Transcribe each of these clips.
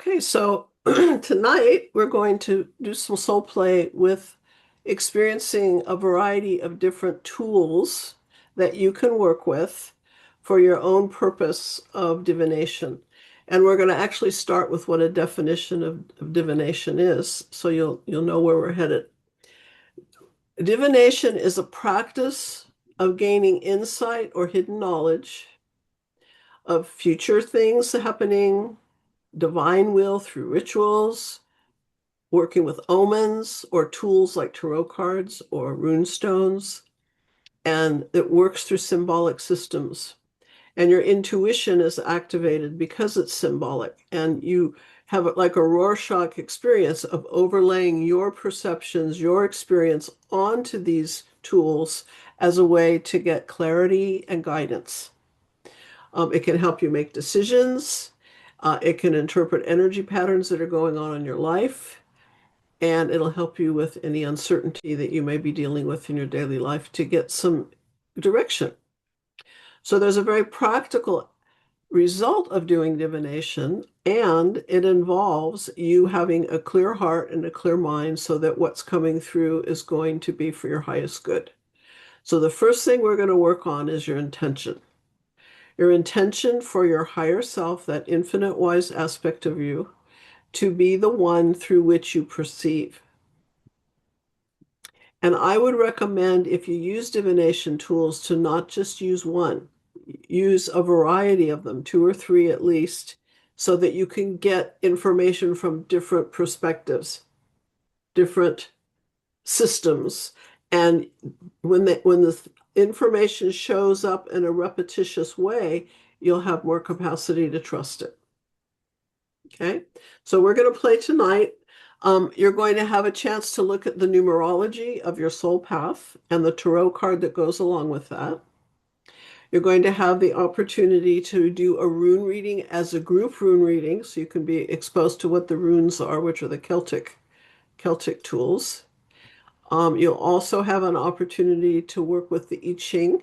Okay, so tonight we're going to do some soul play with experiencing a variety of different tools that you can work with for your own purpose of divination. And we're going to actually start with what a definition of divination is, so you'll know where we're headed. Divination is a practice of gaining insight or hidden knowledge of future things happening, divine will through rituals, working with omens or tools like tarot cards or rune stones, and it works through symbolic systems. And your intuition is activated because it's symbolic, and you have like a Rorschach experience of overlaying your perceptions, your experience onto these tools as a way to get clarity and guidance. It can help you make decisions. It can interpret energy patterns that are going on in your life, and it'll help you with any uncertainty that you may be dealing with in your daily life to get some direction. So there's a very practical result of doing divination, and it involves you having a clear heart and a clear mind so that what's coming through is going to be for your highest good. So the first thing we're going to work on is your intention. Your intention for your higher self, that infinite wise aspect of you, to be the one through which you perceive. And I would recommend, if you use divination tools, to not just use one, use a variety of them, two or three at least, so that you can get information from different perspectives, different systems. And when the information shows up in a repetitious way, you'll have more capacity to trust it. Okay, so we're going to play tonight. You're going to have a chance to look at the numerology of your soul path and the tarot card that goes along with that. You're going to have the opportunity to do a rune reading as a group rune reading, so you can be exposed to what the runes are, which are the Celtic tools. You'll also have an opportunity to work with the I Ching.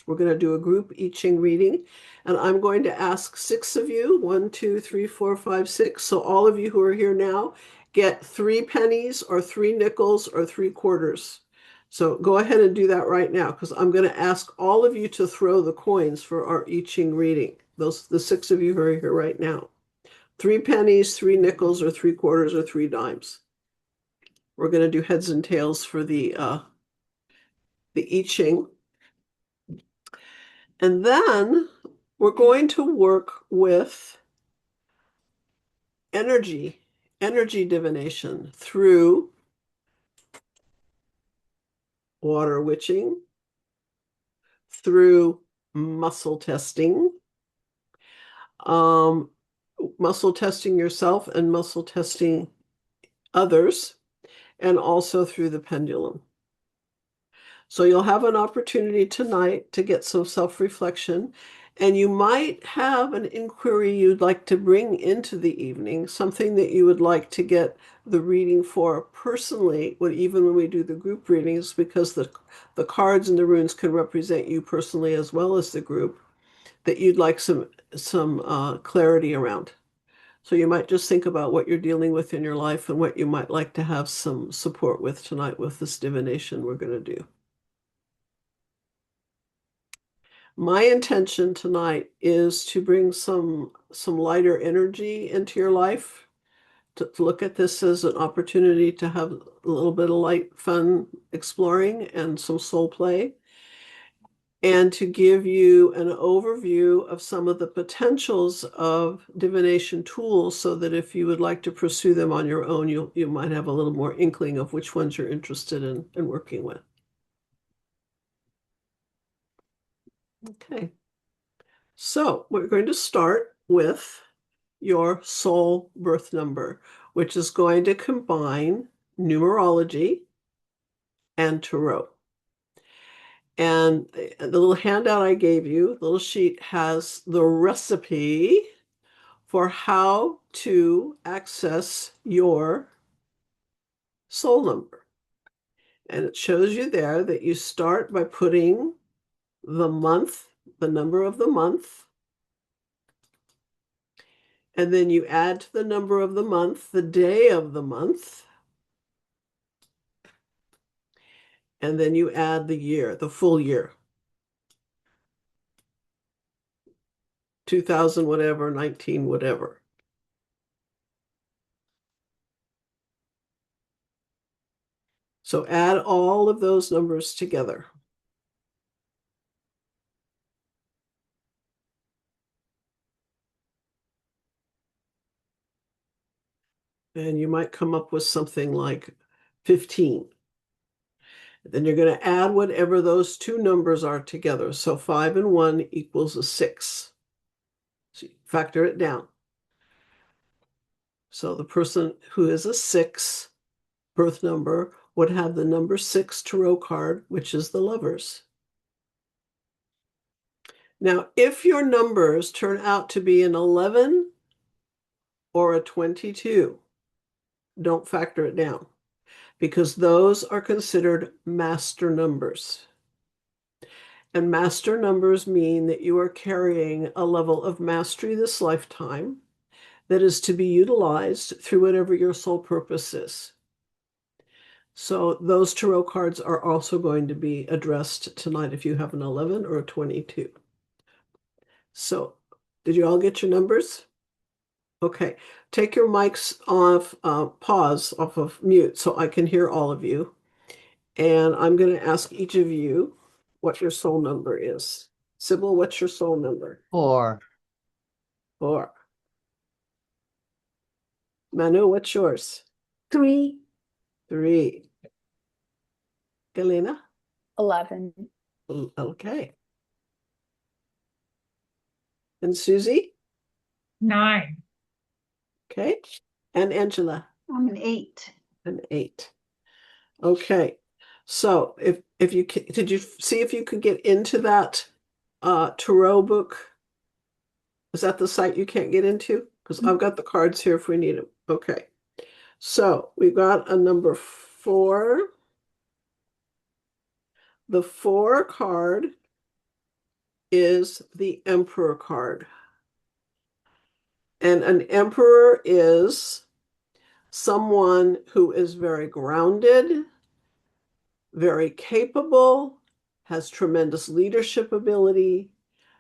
We're going to do a group I Ching reading, and I'm going to ask six of you, 1, 2, 3, 4, 5, 6. So all of you who are here now get 3 pennies or 3 nickels or 3 quarters. So go ahead and do that right now, because I'm going to ask all of you to throw the coins for our I Ching reading. The 6 of you who are here right now. 3 pennies, 3 nickels, or 3 quarters, or 3 dimes. We're going to do heads and tails for the I Ching. And then we're going to work with energy divination through water witching, through muscle testing, um, muscle testing yourself and muscle testing others, and also through the pendulum. So you'll have an opportunity tonight to get some self-reflection, and you might have an inquiry you'd like to bring into the evening, something that you would like to get the reading for personally, even when we do the group readings, because the cards and the runes can represent you personally as well as the group, that you'd like some clarity around. So you might just think about what you're dealing with in your life and what you might like to have some support with tonight with this divination we're going to do. My intention tonight is to bring some lighter energy into your life, to look at this as an opportunity to have a little bit of light, fun exploring and some soul play, and to give you an overview of some of the potentials of divination tools, so that if you would like to pursue them on your own, you might have a little more inkling of which ones you're interested in working with. Okay. So we're going to start with your soul birth number, which is going to combine numerology and tarot. And the little handout I gave you, the little sheet, has the recipe for how to access your soul number. And it shows you there that you start by putting the month, the number of the month, And then you add to the number of the month, the day of the month, and then you add the year, the full year. 2000 whatever, 19 whatever. So add all of those numbers together. And you might come up with something like 15. Then you're going to add whatever those two numbers are together. So 5 and 1 equals a 6. So you factor it down. So the person who is a 6 birth number would have the number 6 tarot card, which is the Lovers. Now, if your numbers turn out to be an 11 or a 22, don't factor it down because those are considered master numbers. And master numbers mean that you are carrying a level of mastery this lifetime that is to be utilized through whatever your soul purpose is. So those tarot cards are also going to be addressed tonight if you have an 11 or a 22. So did you all get your numbers? Okay, take your mics off, pause off of mute so I can hear all of you. And I'm going to ask each of you what your soul number is. Sybil, what's your soul number? 4. 4. Manu, what's yours? 3. 3. Galena? 11. Okay. And Susie? 9. Okay. And Angela? I'm an 8. An 8. Okay. So if you did you see if you could get into that tarot book? Is that the site you can't get into? Because I've got the cards here if we need them. Okay. So we've got a number 4. The 4 card is the Emperor card. And an emperor is someone who is very grounded, very capable, has tremendous leadership ability,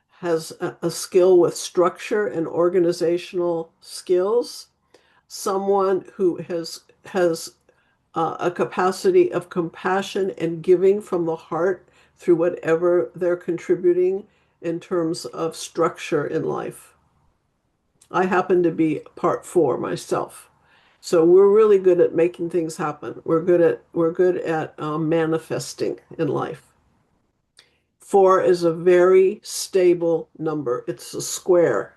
has a skill with structure and organizational skills, someone who has a capacity of compassion and giving from the heart through whatever they're contributing in terms of structure in life. I happen to be part 4 myself. So we're really good at making things happen. We're good at manifesting in life. 4 is a very stable number. It's a square,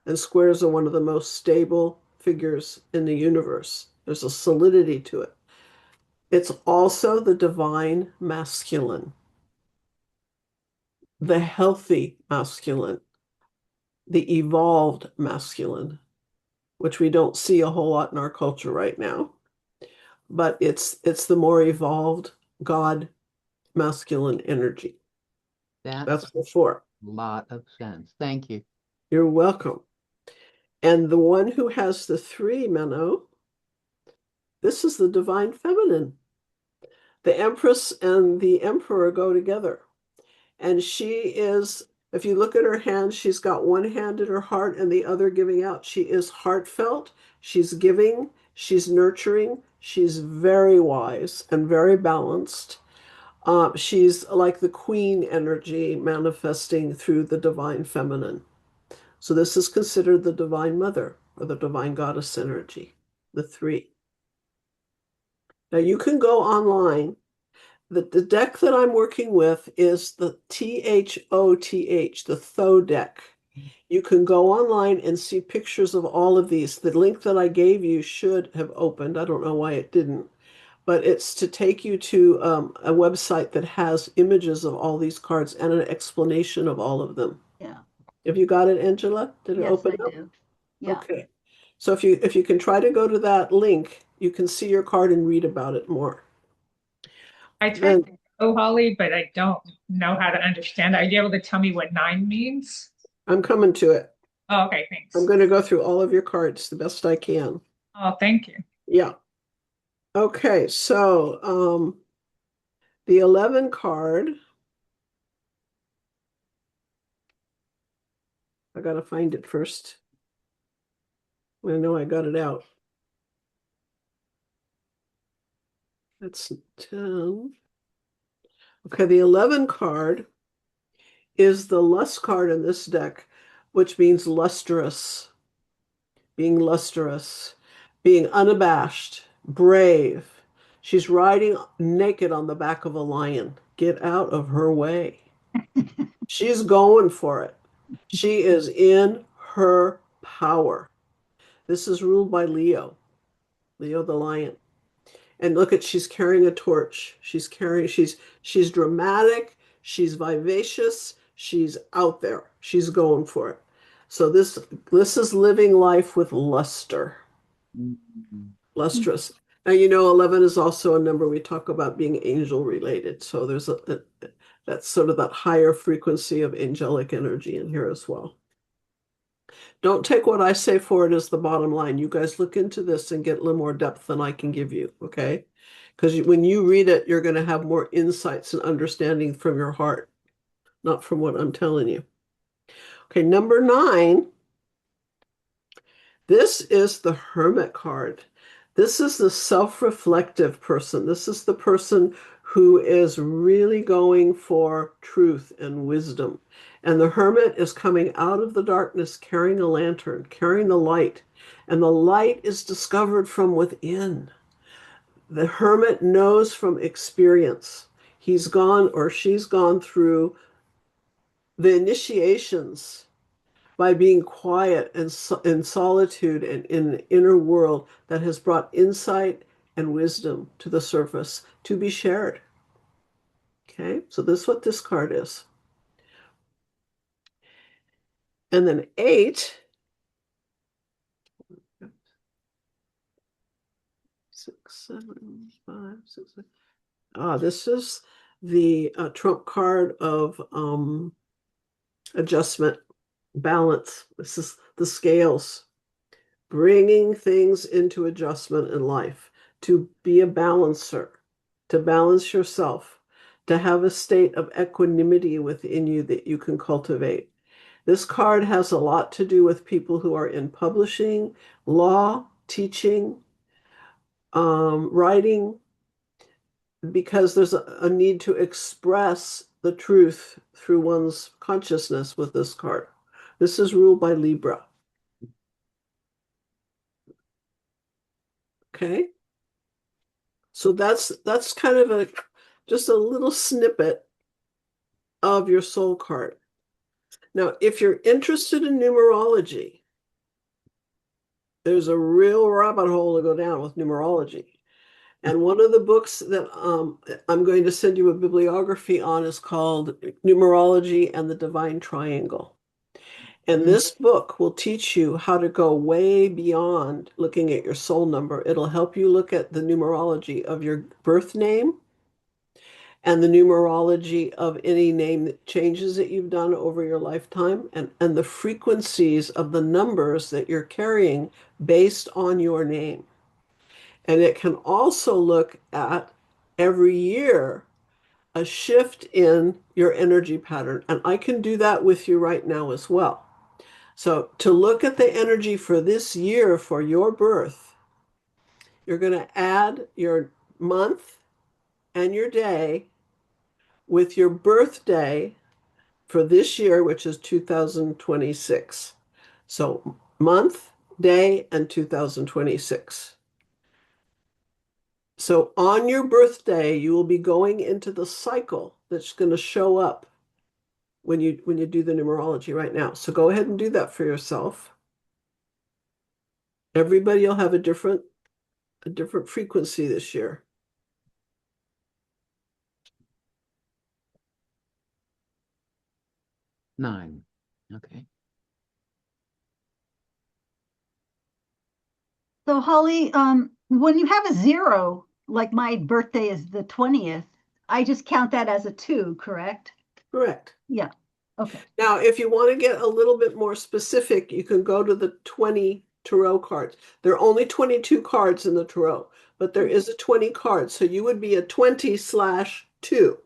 and squares are one of the most stable figures in the universe. There's a solidity to it. It's also the divine masculine, the healthy masculine, the evolved masculine, which we don't see a whole lot in our culture right now. But it's the more evolved God masculine energy. That's the 4. A lot of sense. Thank you. You're welcome. And the one who has the 3, Menno, this is the divine feminine. The Empress and the Emperor go together. And she is, if you look at her hand, she's got one hand in her heart and the other giving out. She is heartfelt, she's giving, she's nurturing, she's very wise and very balanced. She's like the queen energy manifesting through the divine feminine. So this is considered the divine mother or the divine goddess energy, the 3. Now you can go online. The deck that I'm working with is the THOTH, the THO deck. You can go online and see pictures of all of these. The link that I gave you should have opened. I don't know why it didn't, but it's to take you to a website that has images of all these cards and an explanation of all of them. Yeah. Have you got it, Angela? Did it Yes, open I up? do. Yeah. Okay. So if you can try to go to that link, you can see your card and read about it more. I tried to go, Holly, but I don't know how to understand. Are you able to tell me what 9 means? I'm coming to it. Oh, okay, thanks. I'm going to go through all of your cards the best I can. Oh, thank you. Yeah. Okay, so the 11 card. I got to find it first. I know I got it out. That's 10. Okay, the 11 card is the lust card in this deck, which means lustrous, being lustrous, being unabashed, brave. She's riding naked on the back of a lion. Get out of her way. She's going for it. She is in her power. This is ruled by Leo, Leo the lion. And look at, she's carrying a torch. She's dramatic, she's vivacious, she's out there. She's going for it. So this is living life with luster, lustrous. Now, 11 is also a number we talk about being angel related. So there's that's sort of that higher frequency of angelic energy in here as well. Don't take what I say for it as the bottom line. You guys look into this and get a little more depth than I can give you, okay? Because when you read it, you're going to have more insights and understanding from your heart, not from what I'm telling you. Okay, number 9. This is the Hermit card. This is the self-reflective person. This is the person who is really going for truth and wisdom. And the Hermit is coming out of the darkness carrying a lantern, carrying the light. And the light is discovered from within. The Hermit knows from experience. He's gone or she's gone through the initiations by being quiet and in solitude and in an inner world that has brought insight and wisdom to the surface to be shared. Okay, so this is what this card is. And then 8, 6, 7, 5, 6. This is the trump card of adjustment, balance. This is the scales, bringing things into adjustment in life, to be a balancer, to balance yourself, to have a state of equanimity within you that you can cultivate. This card has a lot to do with people who are in publishing, law, teaching, writing, because there's a need to express the truth through one's consciousness with this card. This is ruled by Libra. Okay. So that's kind of just a little snippet of your soul card. Now, if you're interested in numerology, there's a real rabbit hole to go down with numerology. And one of the books that I'm going to send you a bibliography on is called Numerology and the Divine Triangle. And this book will teach you how to go way beyond looking at your soul number. It'll help you look at the numerology of your birth name and the numerology of any name changes that you've done over your lifetime and the frequencies of the numbers that you're carrying based on your name. And it can also look at every year a shift in your energy pattern. And I can do that with you right now as well. So to look at the energy for this year for your birth, you're going to add your month and your day with your birthday for this year, which is 2026. So month, day, and 2026. So on your birthday, you will be going into the cycle that's going to show up when you do the numerology right now. So go ahead and do that for yourself. Everybody will have a different frequency this year. Nine. Okay. So Holly, when you have a 0, like my birthday is the 20th, I just count that as a 2, correct? Correct. Yeah. Okay. Now, if you want to get a little bit more specific, you can go to the 20 tarot cards. There are only 22 cards in the tarot, but there is a 20 card. So you would be a 20/2.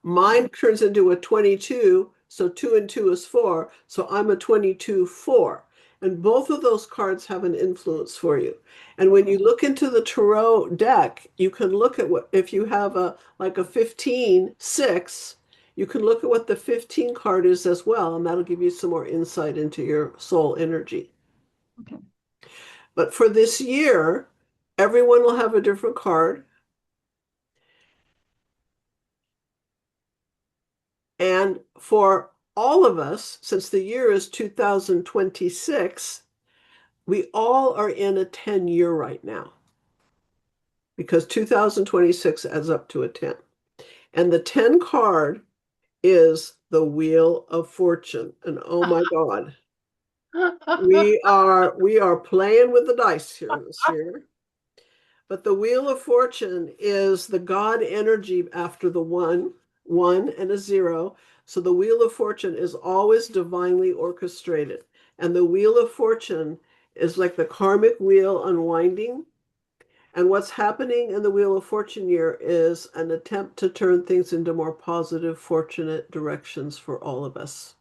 Mine turns into a 22, so 2 and 2 is 4. So I'm a 22/4. And both of those cards have an influence for you. And when you look into the tarot deck, you can look at what, if you have a like a 15/6, you can look at what the 15 card is as well, and that'll give you some more insight into your soul energy. Okay. But for this year, everyone will have a different card. And for all of us, since the year is 2026, we all are in a 10-year right now because 2026 adds up to a 10. And the 10 card is the Wheel of Fortune. And oh my God, we are playing with the dice here this year. But the Wheel of Fortune is the God energy after the one and a 0. So the Wheel of Fortune is always divinely orchestrated. And the Wheel of Fortune is like the karmic wheel unwinding. And what's happening in the Wheel of Fortune year is an attempt to turn things into more positive, fortunate directions for all of us.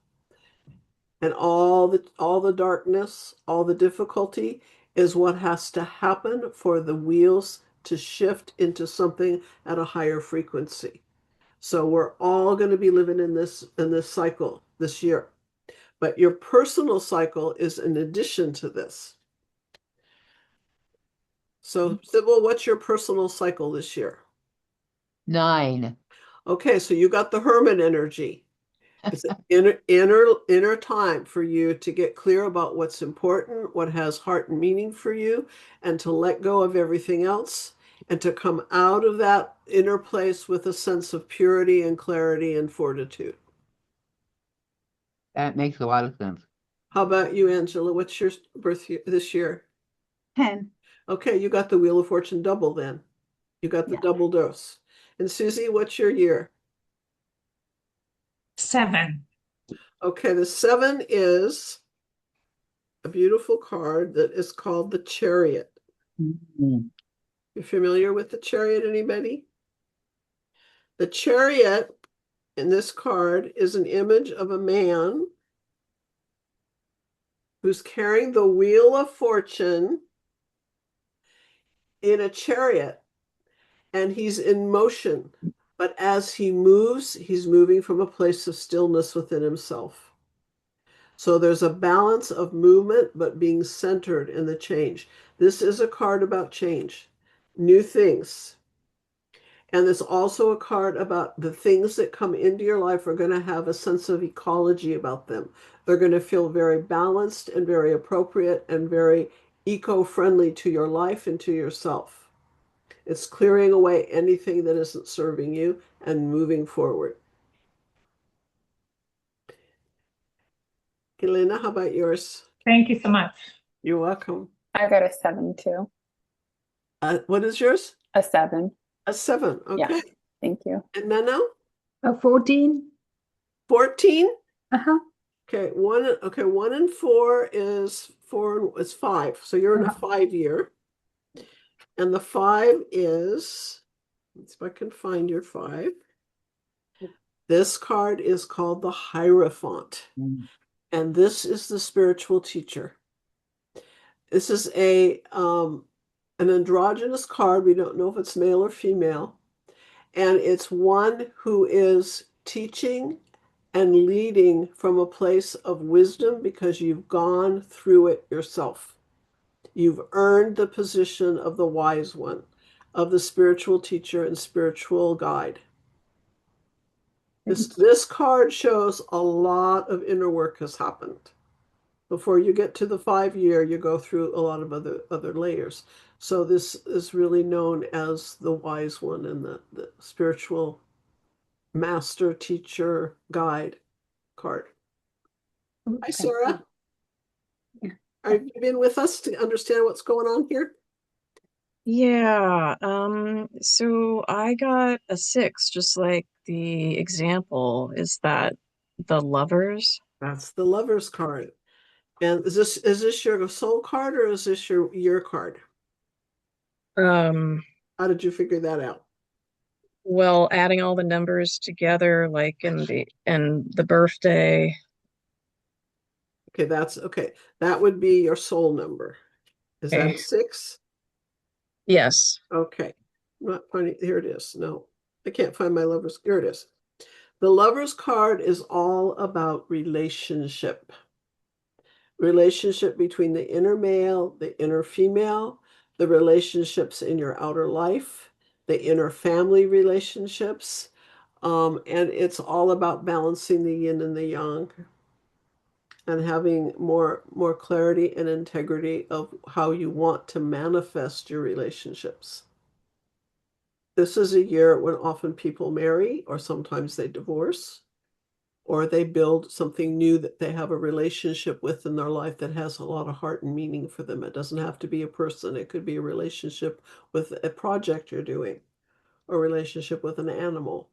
And all the darkness, all the difficulty is what has to happen for the wheels to shift into something at a higher frequency. So we're all going to be living in this cycle this year. But your personal cycle is in addition to this. So Sybil, what's your personal cycle this year? 9. Okay, so you got the hermit energy. It's an inner time for you to get clear about what's important, what has heart and meaning for you, and to let go of everything else, and to come out of that inner place with a sense of purity and clarity and fortitude. That makes a lot of sense. How about you, Angela? What's your birth year this year? 10. Okay, you got the Wheel of Fortune double then. You got the Yeah. double dose. And Susie, what's your year? 7. Okay, the 7 is a beautiful card that is called the Chariot. Mm. You familiar with the Chariot, anybody? The Chariot in this card is an image of a man who's carrying the Wheel of Fortune in a chariot, and he's in motion. But as he moves, he's moving from a place of stillness within himself. So there's a balance of movement, but being centered in the change. This is a card about change, new things. And there's also a card about the things that come into your life are going to have a sense of ecology about them. They're going to feel very balanced and very appropriate and very eco-friendly to your life and to yourself. It's clearing away anything that isn't serving you and moving forward. Elena, how about yours? Thank you so much. You're welcome. I got a 7 too. What is yours? A 7. A 7. Yeah. Okay. Thank you. And Menno? A 14. 14? Uh-huh. Okay, 1 and 4 is 5. So you're in a 5-year. And the 5 is, let's see if I can find your 5. This card is called the Hierophant. Mm. And this is the spiritual teacher. This is an androgynous card. We don't know if it's male or female. And it's one who is teaching and leading from a place of wisdom because you've gone through it yourself. You've earned the position of the wise one, of the spiritual teacher and spiritual guide. This card shows a lot of inner work has happened. Before you get to the 5-year, you go through a lot of other layers. So this is really known as the wise one and the spiritual master, teacher, guide card. Hi, Sarah. Have you been with us to understand what's going on here? Yeah, so I got a 6, just like the example. Is that The lovers. That's the Lover's card. And is this your soul card or is this your card? Um, How did you figure that out? well, adding all the numbers together, like in the birthday. Okay, that's okay. That would be your soul number. Is that a Okay. 6? Yes. Okay. I'm not finding, here it is. No, I can't find my lover's. Here it is. The lover's card is all about relationship. Relationship between the inner male, the inner female, the relationships in your outer life, the inner family relationships. And it's all about balancing the yin and the yang and having more clarity and integrity of how you want to manifest your relationships. This is a year when often people marry, or sometimes they divorce, or they build something new that they have a relationship with in their life that has a lot of heart and meaning for them. It doesn't have to be a person, it could be a relationship with a project you're doing, or a relationship with an animal.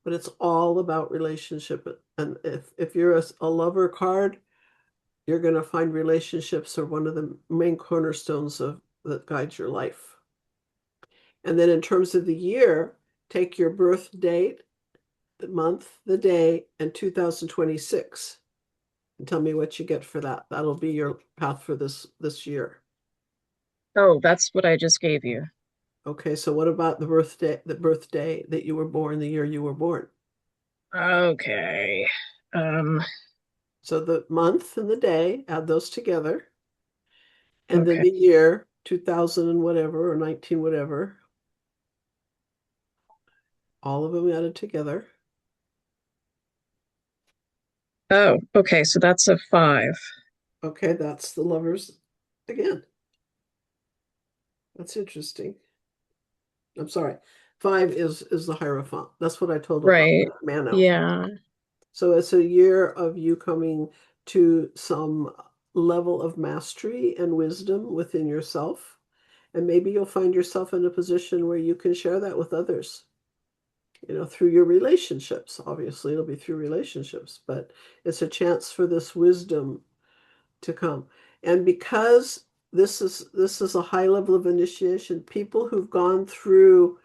But it's all about relationship. And if you're a lover card, you're going to find relationships are one of the main cornerstones of that guides your life. And then in terms of the year, take your birth date, the month, the day, and 2026. And tell me what you get for that. That'll be your path for this year. Oh, that's what I just gave you. Okay, so what about the birthday that you were born, the year you were born? Okay. Um, So the month and the day, add those together. And then okay. the year, 2000 and whatever, or 19 whatever, all of them added together. Oh, okay. So that's a 5. Okay, that's the lovers again. That's interesting. I'm sorry. 5 is the Hierophant. That's what I told about Right. the Mano. Yeah. So it's a year of you coming to some level of mastery and wisdom within yourself. And maybe you'll find yourself in a position where you can share that with others, through your relationships. Obviously, it'll be through relationships, but it's a chance for this wisdom to come. And because this is a high level of initiation, people who've gone through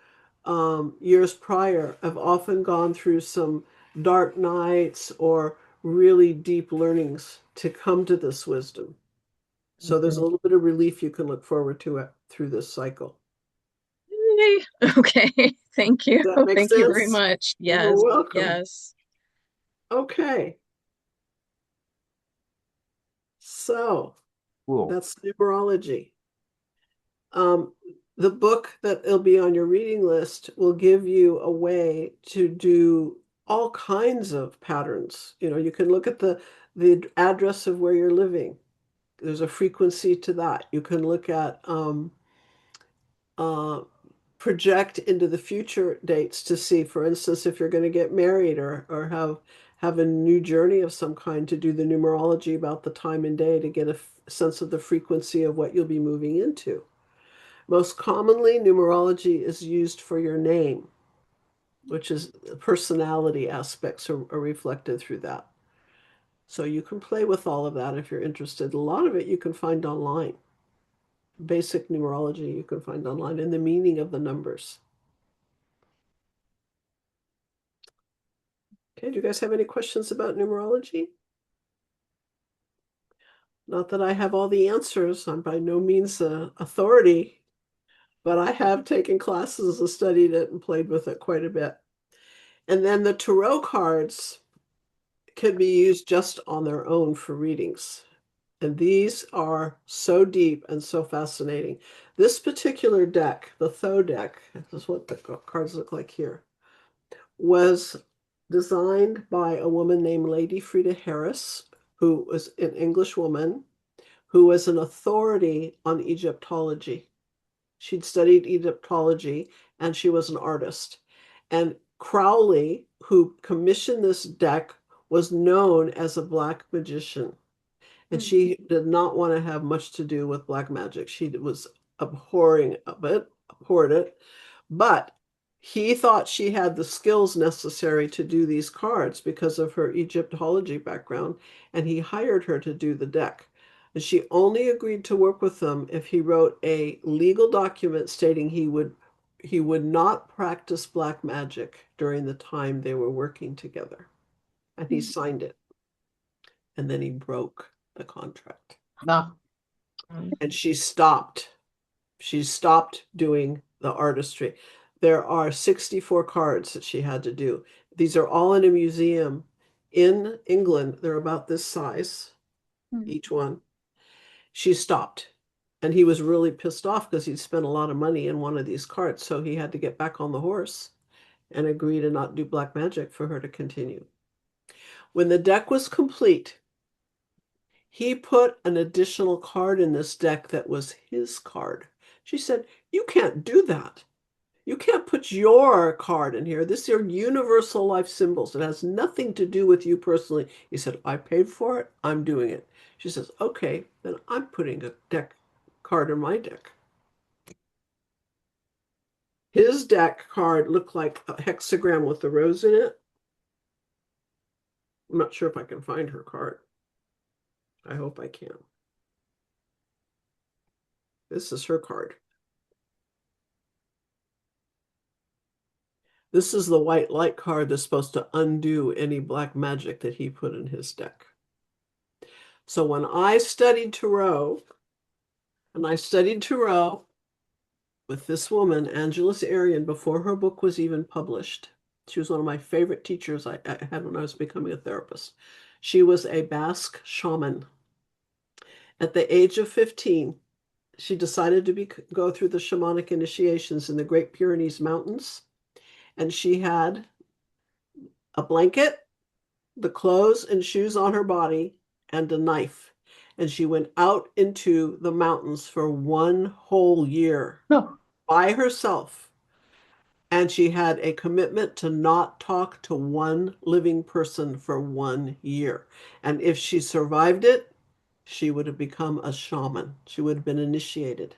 years prior have often gone through some dark nights or really deep learnings to come to this wisdom. So there's a little bit of relief you can look forward to it through this cycle. Yay. Okay. Thank you. Does that make Thank you very sense? much. You're Yes. welcome. Yes. Okay. So Cool. that's numerology. Um, the book that will be on your reading list will give you a way to do all kinds of patterns. You can look at the address of where you're living. There's a frequency to that. You can look at uh, project into the future dates to see, for instance, if you're going to get married or have a new journey of some kind, to do the numerology about the time and day to get a sense of the frequency of what you'll be moving into. Most commonly, numerology is used for your name, which is personality aspects are reflected through that. So you can play with all of that if you're interested. A lot of it you can find online. Basic numerology you can find online, and the meaning of the numbers. Okay, do you guys have any questions about numerology? Not that I have all the answers. I'm by no means an authority, but I have taken classes and studied it and played with it quite a bit. And then the tarot cards can be used just on their own for readings. And these are so deep and so fascinating. This particular deck, the Thoth deck, this is what the cards look like here, was designed by a woman named Lady Frida Harris, who was an English woman who was an authority on Egyptology. She'd studied Egyptology and she was an artist. And Crowley, who commissioned this deck, was known as a black magician. And she did not want to have much to do with black magic. She was abhorring of it, abhorred it. But he thought she had the skills necessary to do these cards because of her Egyptology background, and he hired her to do the deck. And she only agreed to work with him if he wrote a legal document stating he would not practice black magic during the time they were working together. And he signed it. And then he broke the contract. No. And she stopped. She stopped doing the artistry. There are 64 cards that she had to do. These are all in a museum in England. They're about this size, each one. She stopped. And he was really pissed off because he'd spent a lot of money in one of these cards. So he had to get back on the horse and agree to not do black magic for her to continue. When the deck was complete, he put an additional card in this deck that was his card. She said, "You can't do that. You can't put your card in here. This are universal life symbols. It has nothing to do with you personally." He said, "I paid for it. I'm doing it." She says, "Okay, then I'm putting a deck card in my deck." His deck card looked like a hexagram with a rose in it. I'm not sure if I can find her card. I hope I can. This is her card. This is the white light card that's supposed to undo any black magic that he put in his deck. So when I studied Tarot, and I studied Tarot with this woman, Angeles Arian, before her book was even published. She was one of my favorite teachers I had when I was becoming a therapist. She was a Basque shaman. At the age of 15, she decided to go through the shamanic initiations in the Great Pyrenees Mountains. And she had a blanket, the clothes and shoes on her body, and a knife. And she went out into the mountains for 1 whole year No. by herself. And she had a commitment to not talk to one living person for 1 year. And if she survived it, she would have become a shaman. She would have been initiated.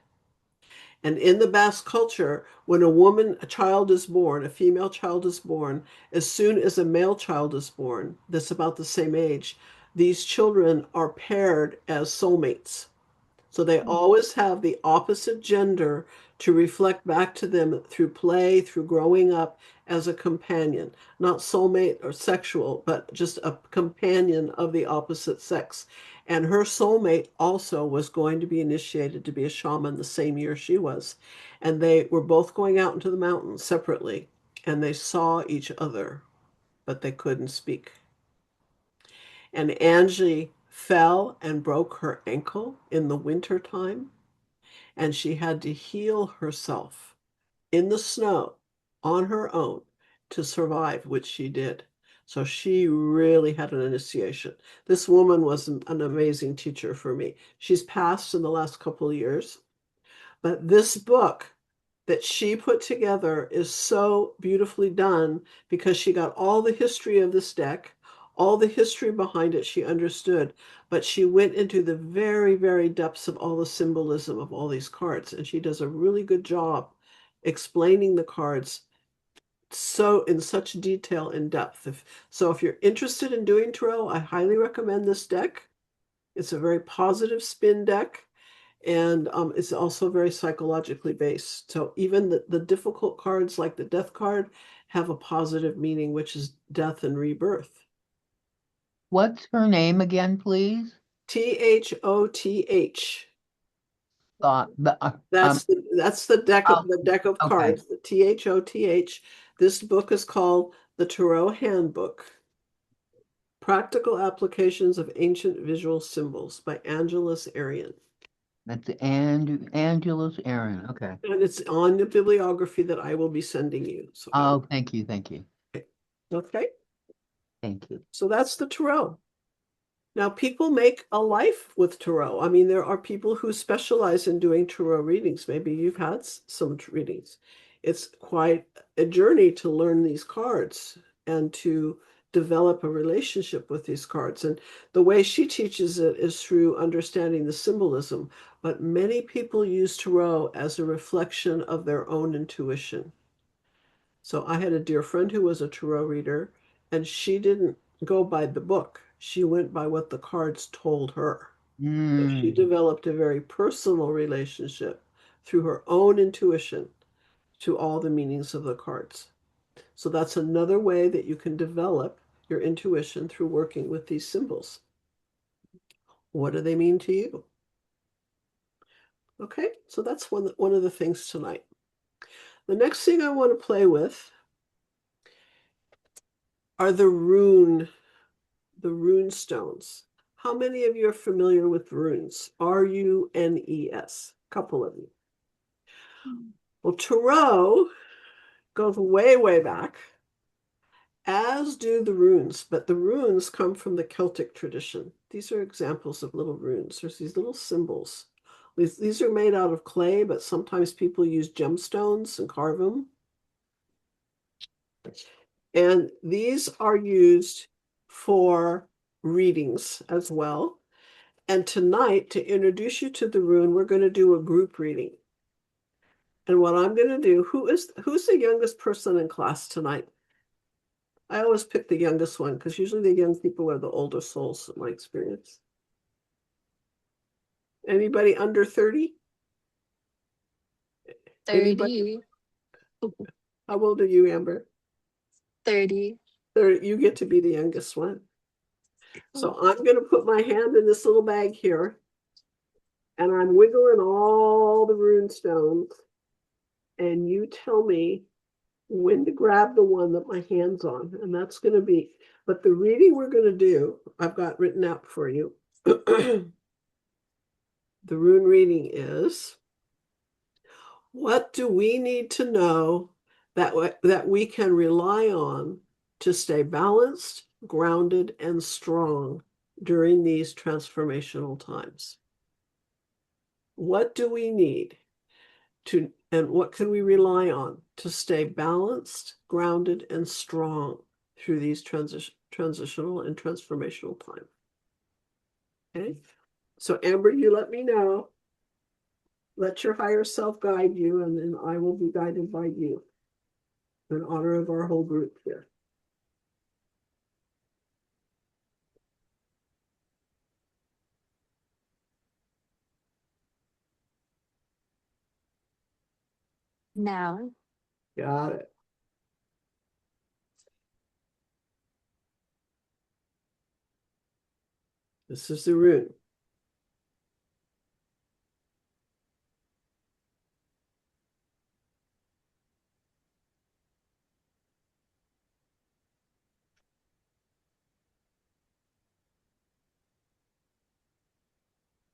And in the Basque culture, when a child is born, a female child is born, as soon as a male child is born, that's about the same age, these children are paired as soulmates. So they always have the opposite gender to reflect back to them through play, through growing up as a companion, not soulmate or sexual, but just a companion of the opposite sex. And her soulmate also was going to be initiated to be a shaman the same year she was. And they were both going out into the mountains separately, and they saw each other, but they couldn't speak. And Angie fell and broke her ankle in the winter time, and she had to heal herself in the snow on her own to survive, which she did. So she really had an initiation. This woman was an amazing teacher for me. She's passed in the last couple of years, but this book that she put together is so beautifully done because she got all the history of this deck, all the history behind it she understood, but she went into the very, very depths of all the symbolism of all these cards. And she does a really good job explaining the cards so in such detail and depth. If you're interested in doing tarot, I highly recommend this deck. It's a very positive spin deck, and it's also very psychologically based. So even the difficult cards like the death card have a positive meaning, which is death and rebirth. What's her name again, please? Thoth. The, That's the deck of okay. cards. The Thoth. This book is called the Tarot Handbook. Practical Applications of Ancient Visual Symbols by Angeles Arian. That's Angelus Aaron. Okay. And it's on the bibliography that I will be sending you. So Oh, thank you. Thank you. okay. Thank you. So that's the tarot. Now, people make a life with tarot. I mean, there are people who specialize in doing tarot readings. Maybe you've had some readings. It's quite a journey to learn these cards and to develop a relationship with these cards. And the way she teaches it is through understanding the symbolism. But many people use tarot as a reflection of their own intuition. So I had a dear friend who was a tarot reader, and she didn't go by the book. She went by what the cards told her. So she developed a very personal relationship through her own intuition to all the meanings of the cards. So that's another way that you can develop your intuition through working with these symbols. What do they mean to you? Okay, so that's one of the things tonight. The next thing I want to play with are the rune stones. How many of you are familiar with runes? R-U-N-E-S. A couple of you. Well, tarot goes way, way back, as do the runes, but the runes come from the Celtic tradition. These are examples of little runes. There's these little symbols. These are made out of clay, but sometimes people use gemstones and carve them. And these are used for readings as well. And tonight, to introduce you to the rune, we're going to do a group reading. And what I'm going to do, who's the youngest person in class tonight? I always pick the youngest one because usually the young people are the older souls in my experience. Anybody under 30? 30. How old are you, Amber? 30. 30. You get to be the youngest one. So I'm going to put my hand in this little bag here, and I'm wiggling all the rune stones, and you tell me when to grab the one that my hand's on, and that's going to be, but the reading we're going to do, I've got written out for you. The rune reading is, what do we need to know that we can rely on to stay balanced, grounded, and strong during these transformational times? What do we need to, and what can we rely on to stay balanced, grounded, and strong through these transitional and transformational time? Okay, so Amber, you let me know. Let your higher self guide you, and then I will be guided by you in honor of our whole group here. Now. Got it. This is the rune.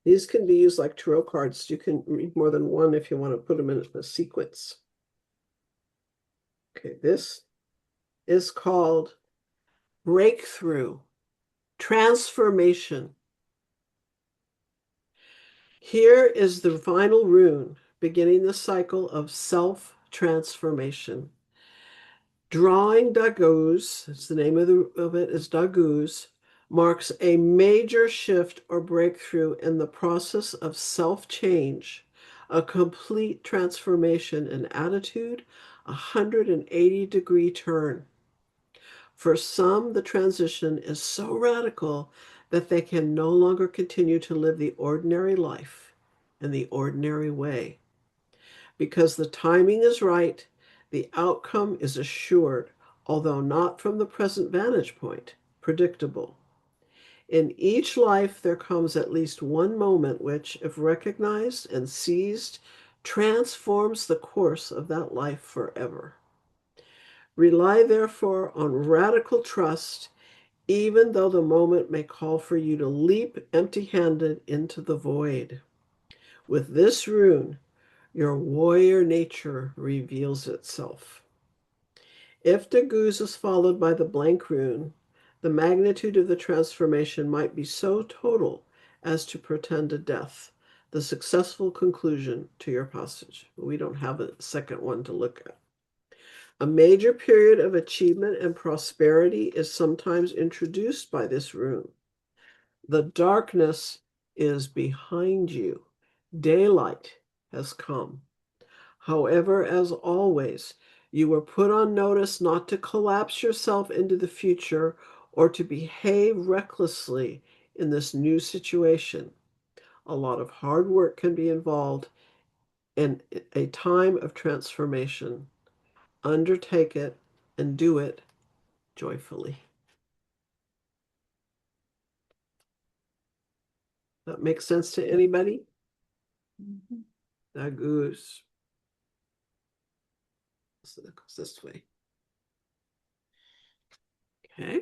These can be used like tarot cards. You can read more than one if you want to put them in a sequence. Okay, this is called breakthrough, transformation. Here is the final rune, beginning the cycle of self-transformation. Drawing Daguz, it's the name of it is Daguz, marks a major shift or breakthrough in the process of self-change, a complete transformation in attitude, a 180-degree turn. For some, the transition is so radical that they can no longer continue to live the ordinary life in the ordinary way. Because the timing is right, the outcome is assured, although not from the present vantage point, predictable. In each life, there comes at least one moment which, if recognized and seized, transforms the course of that life forever. Rely, therefore, on radical trust, even though the moment may call for you to leap empty-handed into the void. With this rune, your warrior nature reveals itself. If the goose is followed by the blank rune, the magnitude of the transformation might be so total as to portend a death, the successful conclusion to your passage. We don't have a second one to look at. A major period of achievement and prosperity is sometimes introduced by this rune. The darkness is behind you. Daylight has come. However, as always, You were put on notice not to collapse yourself into the future or to behave recklessly in this new situation. A lot of hard work can be involved in a time of transformation. Undertake it and do it joyfully. That makes sense to anybody? That goes this way. Okay.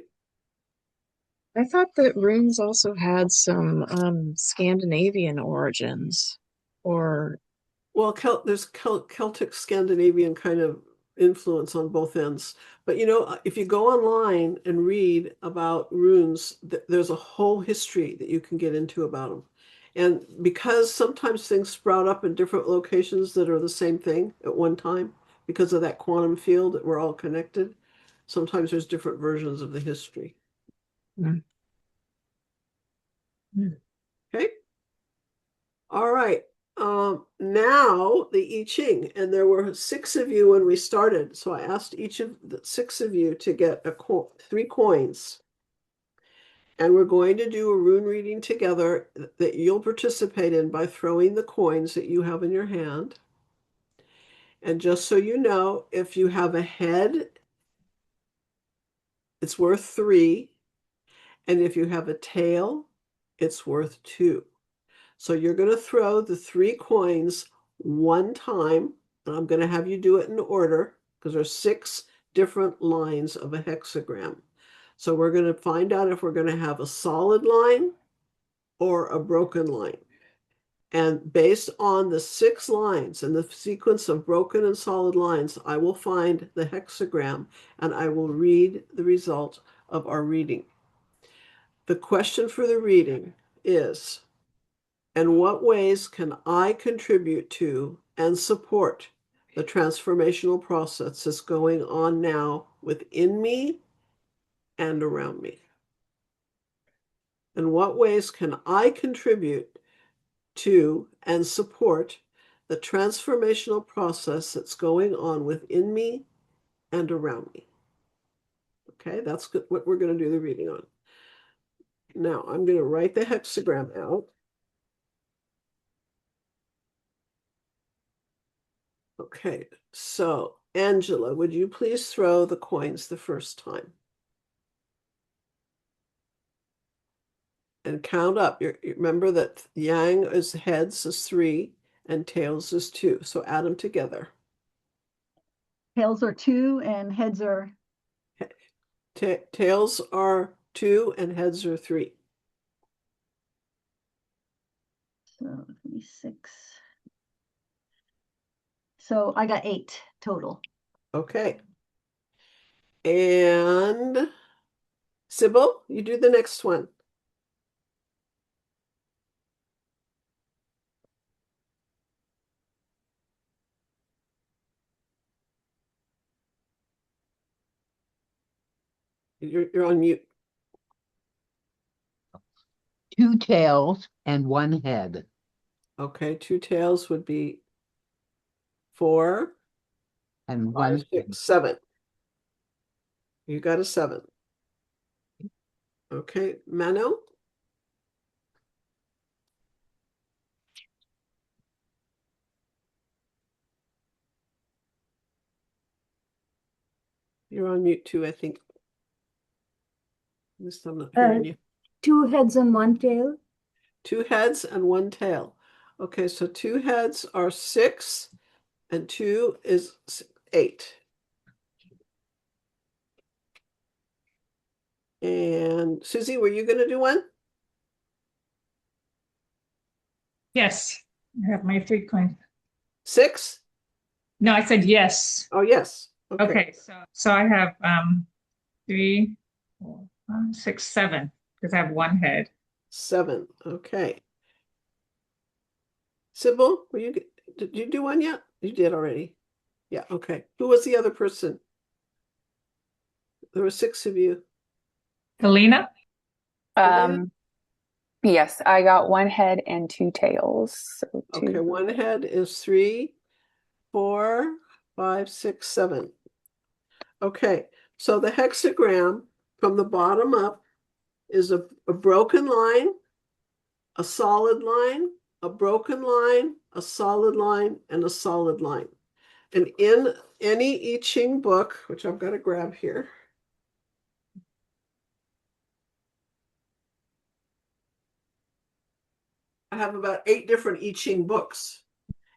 I thought that runes also had some Scandinavian origins, or Well, there's Celtic Scandinavian kind of influence on both ends. But you know, if you go online and read about runes, there's a whole history that you can get into about them. And because sometimes things sprout up in different locations that are the same thing at one time, because of that quantum field that we're all connected, sometimes there's different versions of the history. Mm. Mm. Okay. All right. Now the I Ching, and there were 6 of you when we started. So I asked each of the 6 of you to get 3 coins. And we're going to do a rune reading together that you'll participate in by throwing the coins that you have in your hand. And just so you know, if you have a head, it's worth 3. And if you have a tail, it's worth 2. So you're going to throw the 3 coins one time, and I'm going to have you do it in order because there's 6 different lines of a hexagram. So we're going to find out if we're going to have a solid line or a broken line. And based on the 6 lines and the sequence of broken and solid lines, I will find the hexagram and I will read the result of our reading. The question for the reading is, in what ways can I contribute to and support the transformational process that's going on now within me and around me? In what ways can I contribute to and support the transformational process that's going on within me and around me? Okay, that's what we're going to do the reading on. Now I'm going to write the hexagram out. Okay, so Angela, would you please throw the coins the first time? And count up. Remember that yang is heads is 3 and tails is 2. So add them together. Tails are 2 and heads are, Tails are 2 and heads are 3. so 6. So I got 8 total. Okay. And Sybil, you do the next one. You're on mute. 2 tails and 1 head. Okay, 2 tails would be 4, And 5, 1 head. 6, 7. You got a 7. Okay, Mano? You're on mute too, I think. At least I'm not hearing you. 2 heads and 1 tail. 2 heads and 1 tail. Okay, so 2 heads are 6 and 2 is 8. And Susie, were you going to do one? Yes, I have my 3 coins. 6? No, I said yes. Oh, yes. Okay. Okay, so I have 3, 4, 5, 6, 7 because I have 1 head. 7. Okay. Sybil, did you do one yet? You did already. Yeah, okay. Who was the other person? There were 6 of you. Helena? Yes, I got 1 head and 2 tails. So 2. Okay, 1 head is 3, 4, 5, 6, 7. Okay, so the hexagram from the bottom up is a broken line, a solid line, a broken line, a solid line, and a solid line. And in any I Ching book, which I've got to grab here, I have about 8 different I Ching books.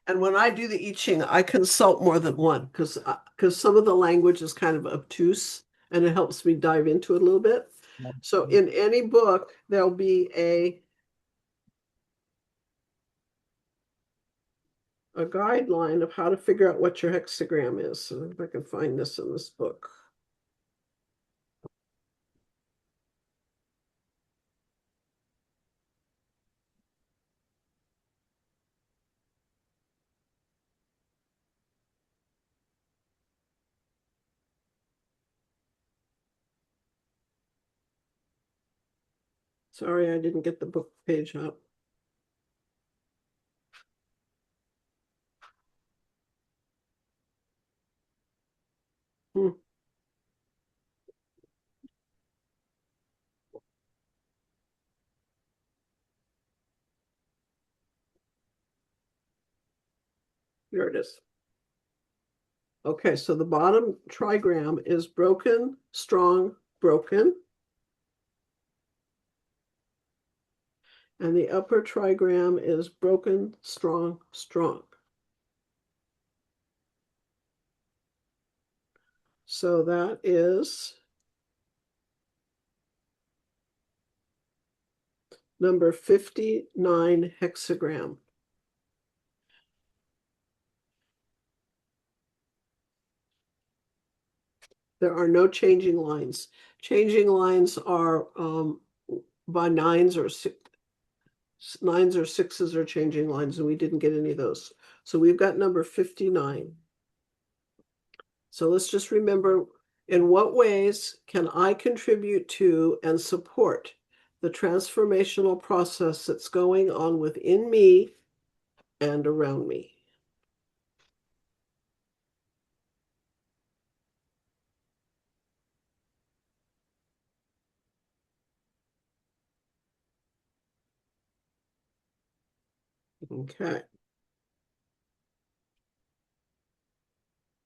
And when I do the I Ching, I consult more than one because some of the language is kind of obtuse and it helps me dive into it a little bit. So in any book, there'll be a guideline of how to figure out what your hexagram is. So if I can find this in this book. Sorry, I didn't get the book page up. Hmm. Here it is. Okay, so the bottom trigram is broken, strong, broken. And the upper trigram is broken, strong, strong. So that is number 59 hexagram. There are no changing lines. Changing lines are by nines or sixes are changing lines, and we didn't get any of those. So we've got number 59. So let's just remember, in what ways can I contribute to and support the transformational process that's going on within me and around me? Okay.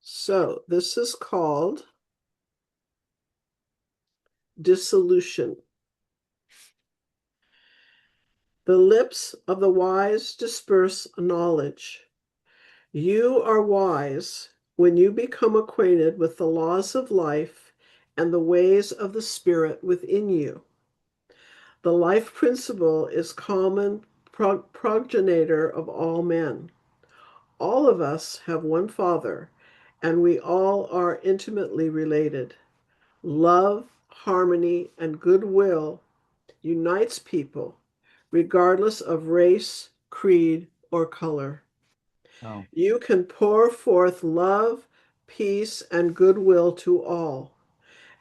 So this is called dissolution. The lips of the wise disperse knowledge. You are wise when you become acquainted with the laws of life and the ways of the spirit within you. The life principle is common progenitor of all men. All of us have one Father, and we all are intimately related. Love, harmony, and goodwill unites people, regardless of race, creed, or color. Oh. You can pour forth love, peace, and goodwill to all,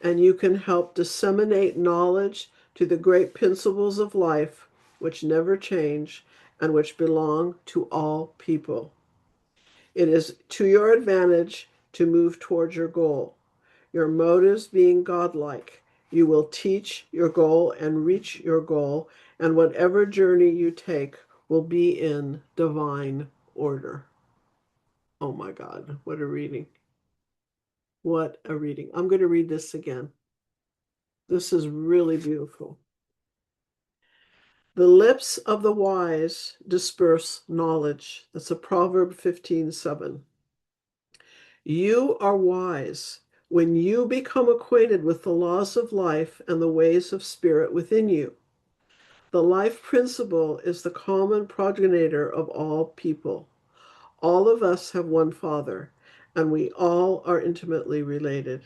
and you can help disseminate knowledge to the great principles of life which never change and which belong to all people. It is to your advantage to move towards your goal. Your motives being godlike, you will teach your goal and reach your goal, and whatever journey you take will be in divine order. Oh my God, what a reading. What a reading. I'm going to read this again. This is really beautiful. The lips of the wise disperse knowledge. That's a Proverb 15:7. You are wise when you become acquainted with the laws of life and the ways of spirit within you. The life principle is the common progenitor of all people. All of us have one Father, and we all are intimately related.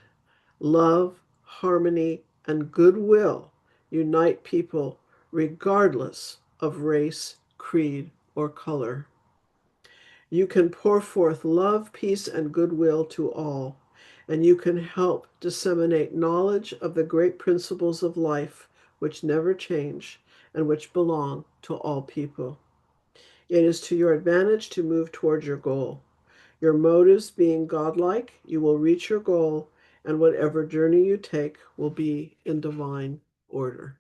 Love, harmony, and goodwill unite people regardless of race, creed, or color. You can pour forth love, peace, and goodwill to all, and you can help disseminate knowledge of the great principles of life which never change and which belong to all people. It is to your advantage to move towards your goal. Your motives being godlike, you will reach your goal, and whatever journey you take will be in divine order.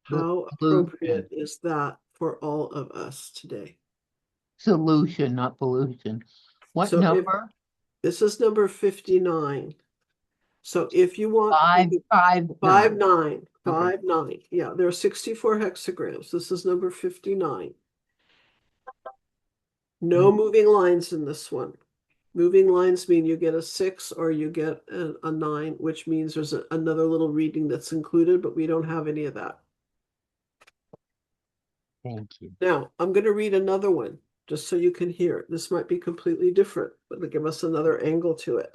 How appropriate is that for all of us today? Solution, not pollution. What So if number? this is number 59. So if you want Five, you five, could- nine. 59, Okay. 59. Yeah, there are 64 hexagrams. This is number 59. No moving lines in this one. Moving lines mean you get a 6 or you get a 9, which means there's another little reading that's included, but we don't have any of that. Thank you. Now, I'm going to read another one just so you can hear it. This might be completely different, but it'll give us another angle to it.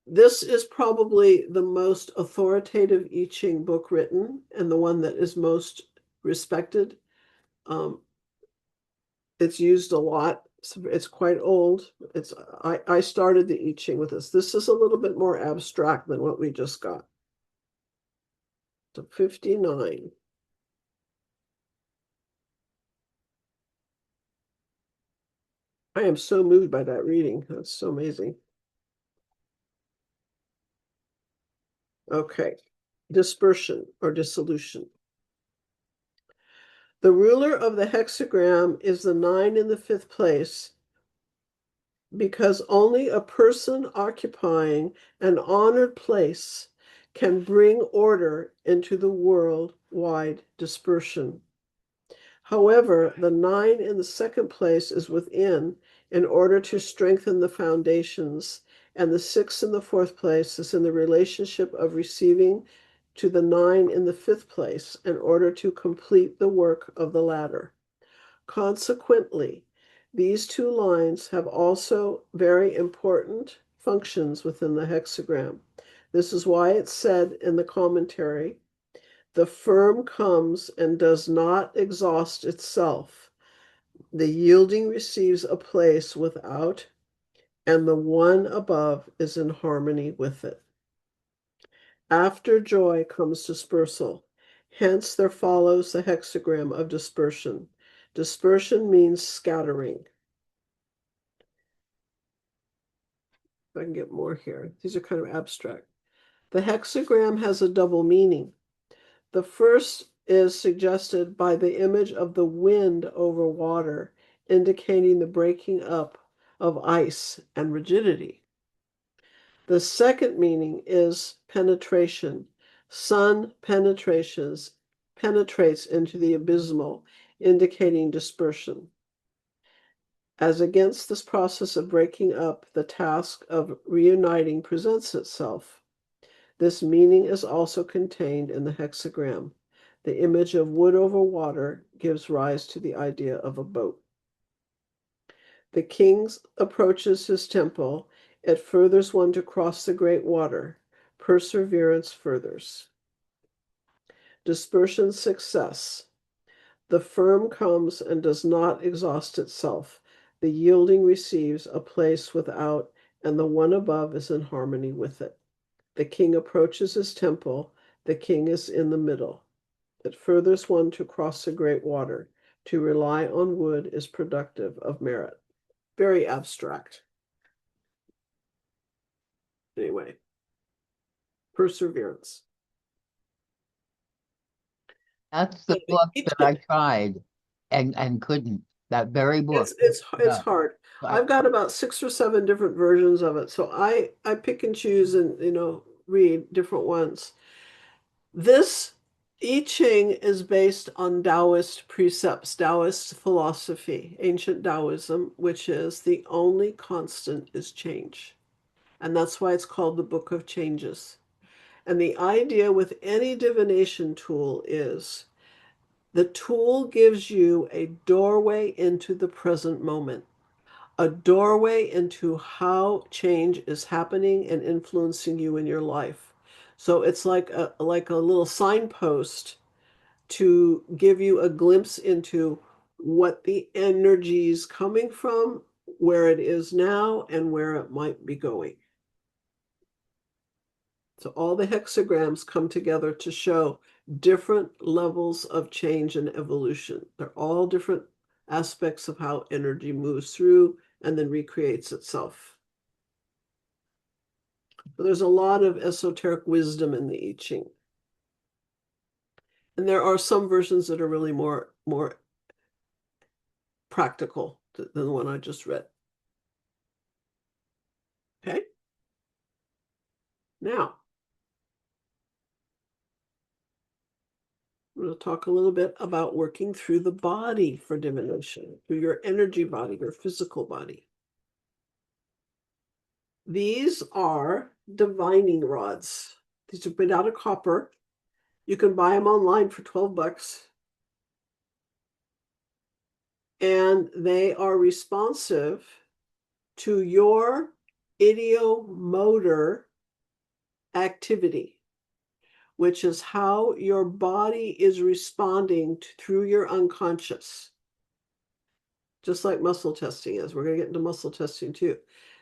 This is probably the most authoritative I Ching book written and the one that is most respected. It's used a lot. It's quite old. I started the I Ching with this. This is a little bit more abstract than what we just got. So 59. I am so moved by that reading. That's so amazing. Okay. Dispersion or dissolution. The ruler of the hexagram is the 9 in the 5th place, because only a person occupying an honored place can bring order into the worldwide dispersion. However, the 9 in the 2nd place is within in order to strengthen the foundations, and the 6 in the 4th place is in the relationship of receiving to the 9 in the 5th place in order to complete the work of the latter. Consequently, these two lines have also very important functions within the hexagram. This is why it's said in the commentary, the firm comes and does not exhaust itself. The yielding receives a place without, and the one above is in harmony with it. After joy comes dispersal. Hence there follows the hexagram of dispersion. Dispersion means scattering. If I can get more here. These are kind of abstract. The hexagram has a double meaning. The first is suggested by the image of the wind over water, indicating the breaking up of ice and rigidity. The second meaning is penetration. Sun penetrates into the abysmal, indicating dispersion. As against this process of breaking up, the task of reuniting presents itself. This meaning is also contained in the hexagram. The image of wood over water gives rise to the idea of a boat. The king approaches his temple. It furthers one to cross the great water. Perseverance furthers. Dispersion success. The firm comes and does not exhaust itself. The yielding receives a place without, and the one above is in harmony with it. The king approaches his temple. The king is in the middle. It furthers one to cross the great water. To rely on wood is productive of merit. Very abstract. Anyway, perseverance. That's the So book that I tried and couldn't. That very book. It's Yeah. hard. I- I've got about 6 or 7 different versions of it, so I pick and choose and read different ones. This I Ching is based on Taoist precepts, Taoist philosophy, ancient Taoism, which is the only constant is change. And that's why it's called the Book of Changes. And the idea with any divination tool is the tool gives you a doorway into the present moment, a doorway into how change is happening and influencing you in your life. So it's like a little signpost to give you a glimpse into what the energy is coming from, where it is now, and where it might be going. So all the hexagrams come together to show different levels of change and evolution. They're all different aspects of how energy moves through and then recreates itself. But there's a lot of esoteric wisdom in the I Ching. And there are some versions that are really more practical than the one I just read. Okay? Now, I'm going to talk a little bit about working through the body for divination, through your energy body, your physical body. These are divining rods. These are made out of copper. You can buy them online for 12 bucks. And they are responsive to your ideomotor activity, which is how your body is responding through your unconscious. Just like muscle testing is. We're going to get into muscle testing too.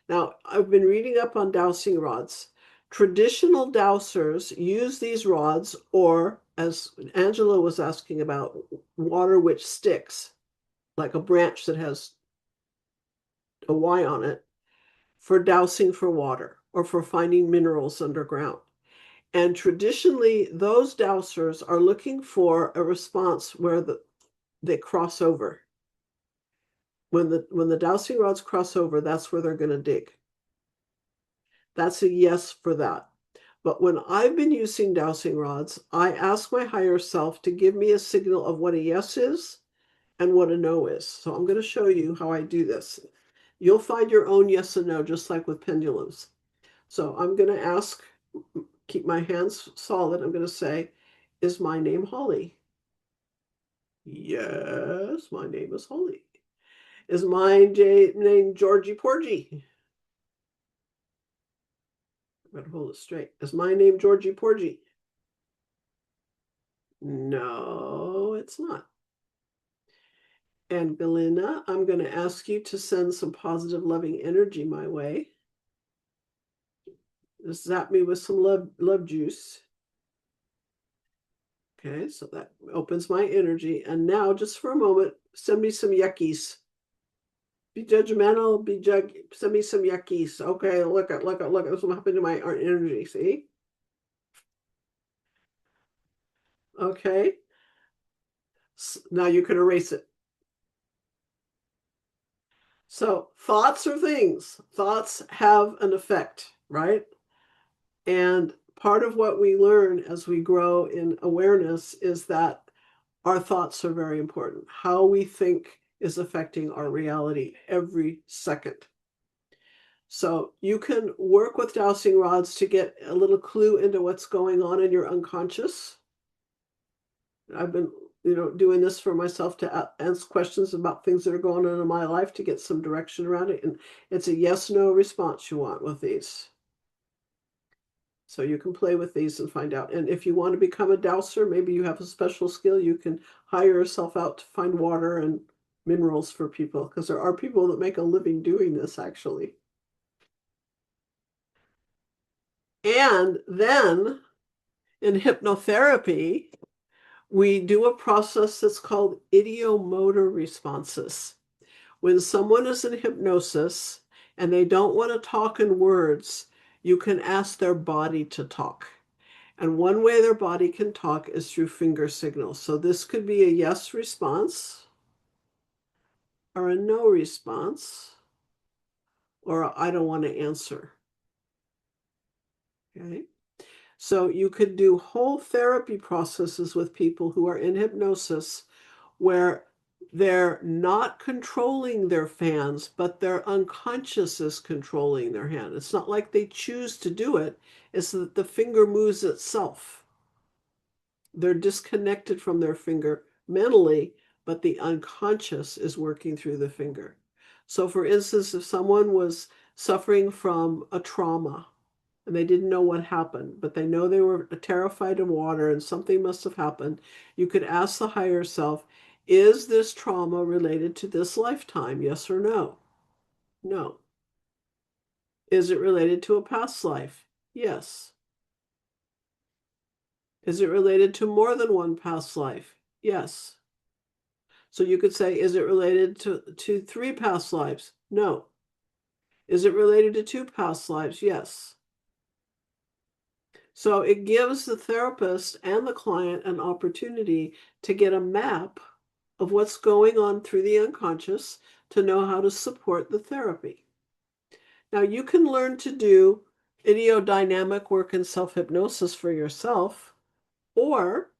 Now, I've been reading up on dowsing rods. Traditional dowsers use these rods, or as Angela was asking about, water which sticks, like a branch that has a Y on it, for dowsing for water or for finding minerals underground. And traditionally, those dowsers are looking for a response where they cross over. When the dowsing rods cross over, that's where they're going to dig. That's a yes for that. But when I've been using dowsing rods, I ask my higher self to give me a signal of what a yes is and what a no is. So I'm going to show you how I do this. You'll find your own yes and no, just like with pendulums. So I'm going to ask, keep my hands solid. I'm going to say, is my name Holly? Yes, my name is Holly. Is my name Georgie Porgy? I better hold it straight. Is my name Georgie Porgy? No, it's not. And Galina, I'm going to ask you to send some positive, loving energy my way. Just zap me with some love juice. Okay, so that opens my energy. And now, just for a moment, send me some yuckies. Be judgmental, send me some yuckies. Okay, look at what's happening to my energy, see? Okay. Now you can erase it. So thoughts are things. Thoughts have an effect, right? And part of what we learn as we grow in awareness is that our thoughts are very important. How we think is affecting our reality every second. So you can work with dowsing rods to get a little clue into what's going on in your unconscious. I've been, doing this for myself to ask questions about things that are going on in my life to get some direction around it. And it's a yes/no response you want with these. So you can play with these and find out. And if you want to become a dowser, maybe you have a special skill, you can hire yourself out to find water and minerals for people, because there are people that make a living doing this, actually. And then in hypnotherapy, we do a process that's called ideomotor responses. When someone is in hypnosis and they don't want to talk in words, you can ask their body to talk. And one way their body can talk is through finger signals. So this could be a yes response, or a no response, or a I don't want to answer. Okay. So you could do whole therapy processes with people who are in hypnosis where they're not controlling their fans, but their unconscious is controlling their hand. It's not like they choose to do it. It's that the finger moves itself. They're disconnected from their finger mentally, but the unconscious is working through the finger. So for instance, if someone was suffering from a trauma and they didn't know what happened, but they know they were terrified of water and something must have happened, you could ask the higher self, is this trauma related to this lifetime? Yes or no? No. Is it related to a past life? Yes. Is it related to more than one past life? Yes. So you could say, is it related to 3 past lives? No. Is it related to 2 past lives? Yes. So it gives the therapist and the client an opportunity to get a map of what's going on through the unconscious to know how to support the therapy. Now, you can learn to do ideodynamic work and self-hypnosis for yourself, or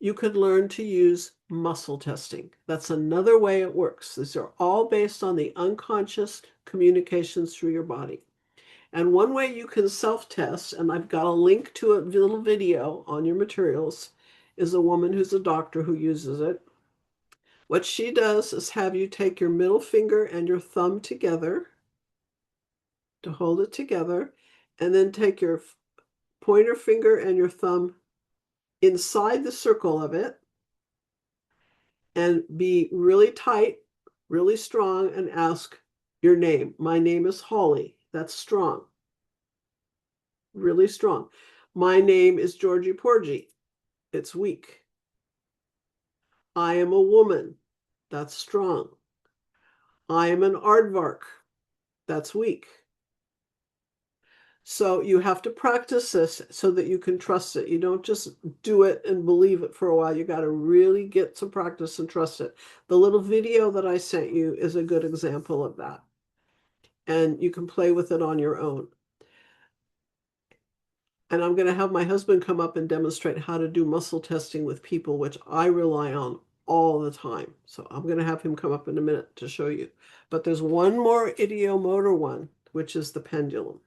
you could learn to use muscle testing. That's another way it works. These are all based on the unconscious communications through your body. And one way you can self-test, and I've got a link to a little video on your materials, is a woman who's a doctor who uses it. What she does is have you take your middle finger and your thumb together to hold it together, and then take your pointer finger and your thumb inside the circle of it and be really tight, really strong, and ask your name. My name is Holly. That's strong. Really strong. My name is Georgie Porgy. It's weak. I am a woman. That's strong. I am an aardvark. That's weak. So you have to practice this so that you can trust it. You don't just do it and believe it for a while. You got to really get some practice and trust it. The little video that I sent you is a good example of that. And you can play with it on your own. And I'm going to have my husband come up and demonstrate how to do muscle testing with people, which I rely on all the time. So I'm going to have him come up in a minute to show you. But there's one more ideomotor one, which is the pendulum.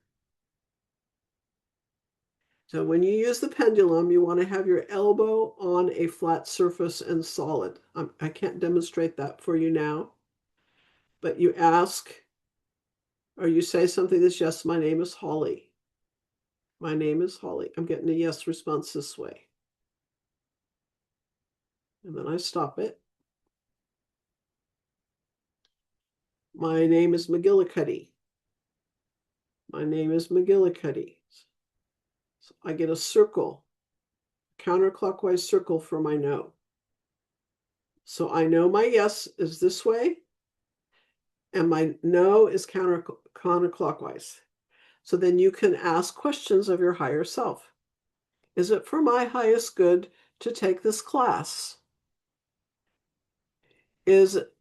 So when you use the pendulum, you want to have your elbow on a flat surface and solid. I can't demonstrate that for you now, but you ask, or you say something that's, yes, my name is Holly. My name is Holly. I'm getting a yes response this way. And then I stop it. My name is McGillicuddy. My name is McGillicuddy. So I get a circle, counterclockwise circle for my no. So I know my yes is this way, and my no is counterclockwise. So then you can ask questions of your higher self. Is it for my highest good to take this class?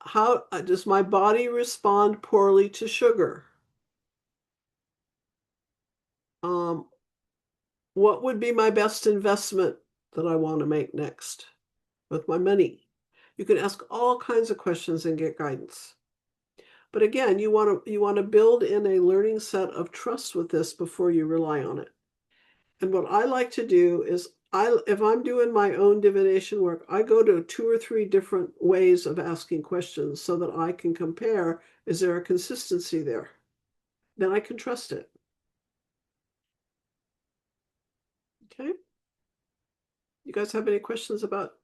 How does my body respond poorly to sugar? What would be my best investment that I want to make next with my money? You can ask all kinds of questions and get guidance. But again, you want to build in a learning set of trust with this before you rely on it. And what I like to do is, if I'm doing my own divination work, I go to 2 or 3 different ways of asking questions so that I can compare, is there a consistency there? Then I can trust it. Okay. You guys have any questions about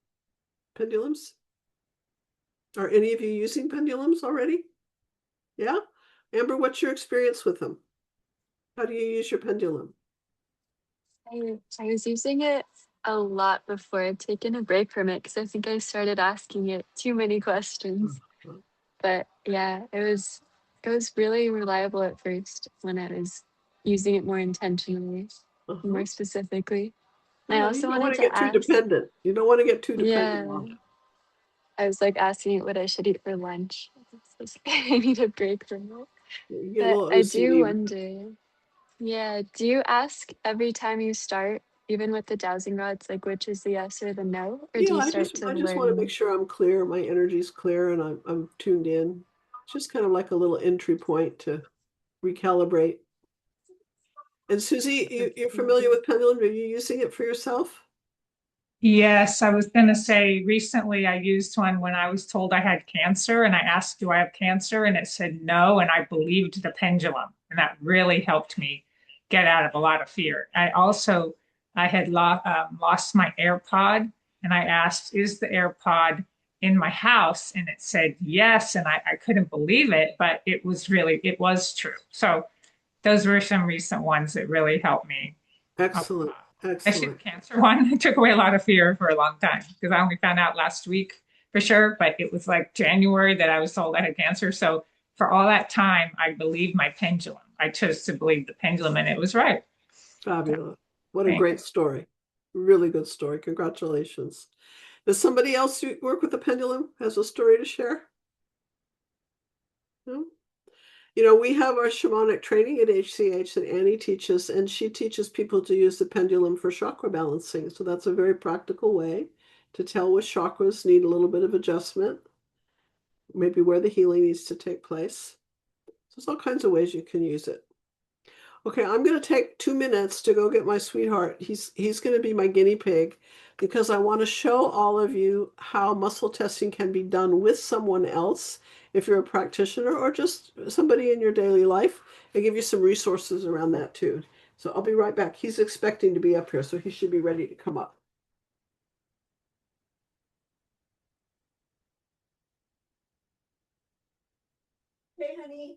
pendulums? Are any of you using pendulums already? Yeah? Amber, what's your experience with them? How do you use your pendulum? I was using it a lot before. I've taken a break from it because I think I started asking it too many questions. But yeah, it was really reliable at first when I was using it more intentionally, more specifically. And I You also don't want wanted to to get too ask, dependent. You don't want to get too dependent yeah, on it. I was like asking it what I should eat for lunch. I need a break from it. You get a But little I do OCD. wonder, yeah, do you ask every time you start, even with the dowsing rods, like which is the yes or the no? Or do Yeah, you I start just to I just want to make learn? sure I'm clear, my energy's clear, and I'm tuned in. It's just kind of like a little entry point to recalibrate. And Susie, you're familiar with pendulum? Are you using it for yourself? Yes, I was going to say recently I used one when I was told I had cancer and I asked, do I have cancer? And it said no. And I believed the pendulum. And that really helped me get out of a lot of fear. I had lost my AirPod and I asked, is the AirPod in my house? And it said yes. And I couldn't believe it, but it was true. So those were some recent ones that really helped me. Excellent, Especially the excellent. cancer one. It took away a lot of fear for a long time because I only found out last week for sure, but it was like January that I was told I had cancer. So for all that time, I believed my pendulum. I chose to believe the pendulum, and it was right. Fabulous. What a Thanks. great story. Really good story. Congratulations. Does somebody else who work with the pendulum has a story to share? No? You know, we have our shamanic training at HCH that Annie teaches, and she teaches people to use the pendulum for chakra balancing. So that's a very practical way to tell which chakras need a little bit of adjustment, maybe where the healing needs to take place. So there's all kinds of ways you can use it. Okay, I'm going to take 2 minutes to go get my sweetheart. He's going to be my guinea pig because I want to show all of you how muscle testing can be done with someone else if you're a practitioner or just somebody in your daily life. I give you some resources around that too. So I'll be right back. He's expecting to be up here, so he should be ready to come up. Hey, honey.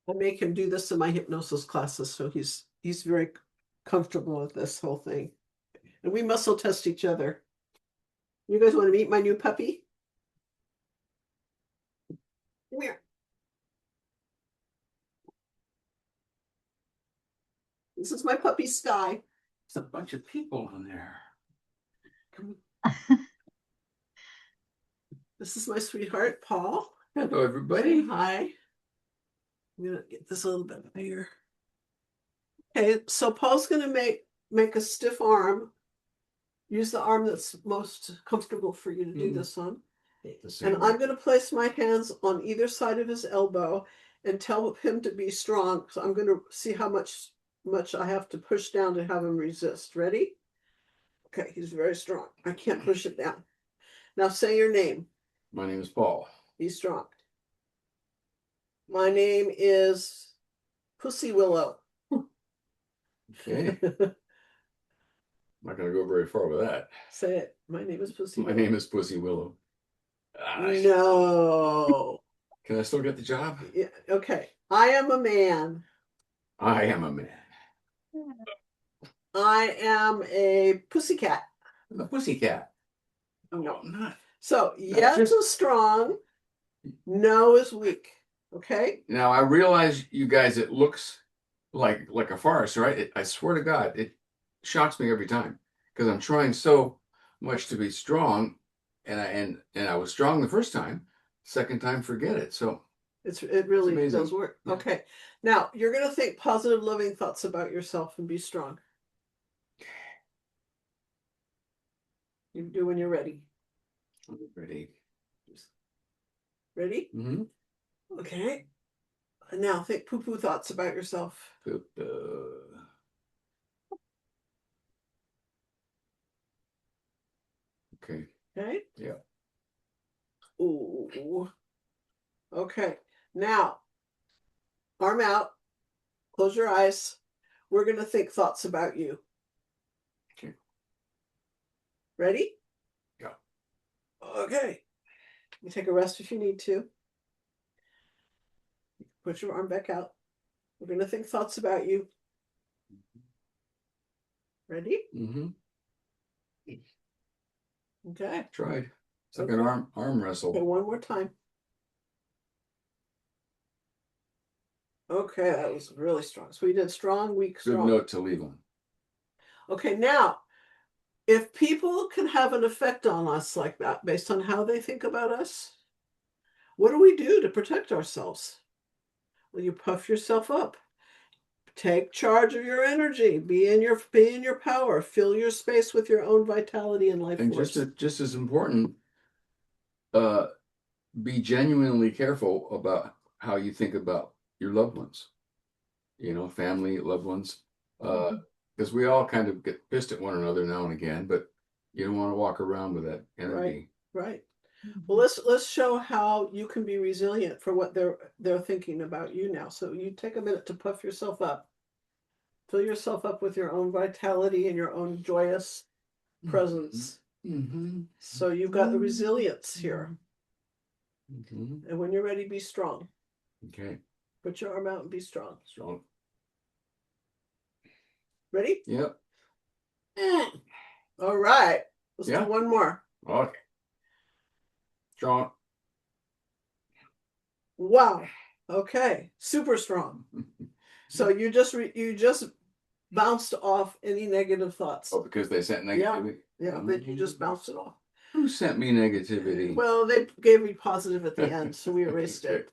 I make him do this in my hypnosis classes, so he's very comfortable with this whole thing. And we muscle test each other. You guys want to meet my new puppy? Come here. This is my puppy Sky. There's a bunch of people on there. This is my sweetheart Paul. Hello, everybody. Hi. I'm gonna get this a little bit bigger. Okay, so Paul's gonna make a stiff arm. Use the arm that's most comfortable for you to do this on. And I'm going to place my hands on either side of his elbow and tell him to be strong. So I'm going to see how much I have to push down to have him resist. Ready? Okay, he's very strong. I can't push it down. Now say your name. My name is Paul. Be strong. My name is Pussy Willow. Okay. I'm not going to go very far with that. Say it. My name is Pussy My Willow. name is Pussy Willow. No. Can I still get the job? Yeah, okay. I am a man. I am a man. I am a pussycat. The pussycat. Oh, no. I'm not. So yes is strong, no is weak. Okay. Now I realize, you guys, it looks like a farce, right? I swear to God, it shocks me every time because I'm trying so much to be strong, and I was strong the first time. Second time, forget it. So it really amazing. does work. Yeah. Okay. Now you're gonna think positive, loving thoughts about yourself and be strong. You do when you're ready. I'm ready. Ready? Mm-hmm. Okay. And now think poo-poo thoughts about yourself. Okay. Okay. Yeah. Ooh. Okay. Now, arm out. Close your eyes. We're going to think thoughts about you. Okay. Ready? Yeah. Okay. You take a rest if you need to. Put your arm back out. We're going to think thoughts about you. Ready? Mm-hmm. Okay. Tried. It's like an arm wrestle. Okay, one more time. Okay, that was really strong. So we did strong, weak, Good strong. note to leave on. Okay, now, if people can have an effect on us like that based on how they think about us, what do we do to protect ourselves? Well, you puff yourself up. Take charge of your energy. Be in your power. Fill your space with your own vitality and life And force. just as important, be genuinely careful about how you think about your loved ones. You know, family, loved ones. Because we all kind of get pissed at one another now and again, but you don't want to walk around with that energy. Right. Well, let's show how you can be resilient for what they're thinking about you now. So you take a minute to puff yourself up. Fill yourself up with your own vitality and your own joyous presence. Mm-hmm. So you've got the resilience here. Mm-hmm. And when you're ready, be strong. Okay. Put your arm out and be strong. Strong. Ready? Yep. All right. Let's Yeah. do one more. Okay. Strong. Wow. Okay. Super strong. So you just bounced off any negative thoughts. Oh, because they sent negativity? Yeah, but you just bounced it off. Who sent me negativity? Well, they gave me positive at the end, so we erased it.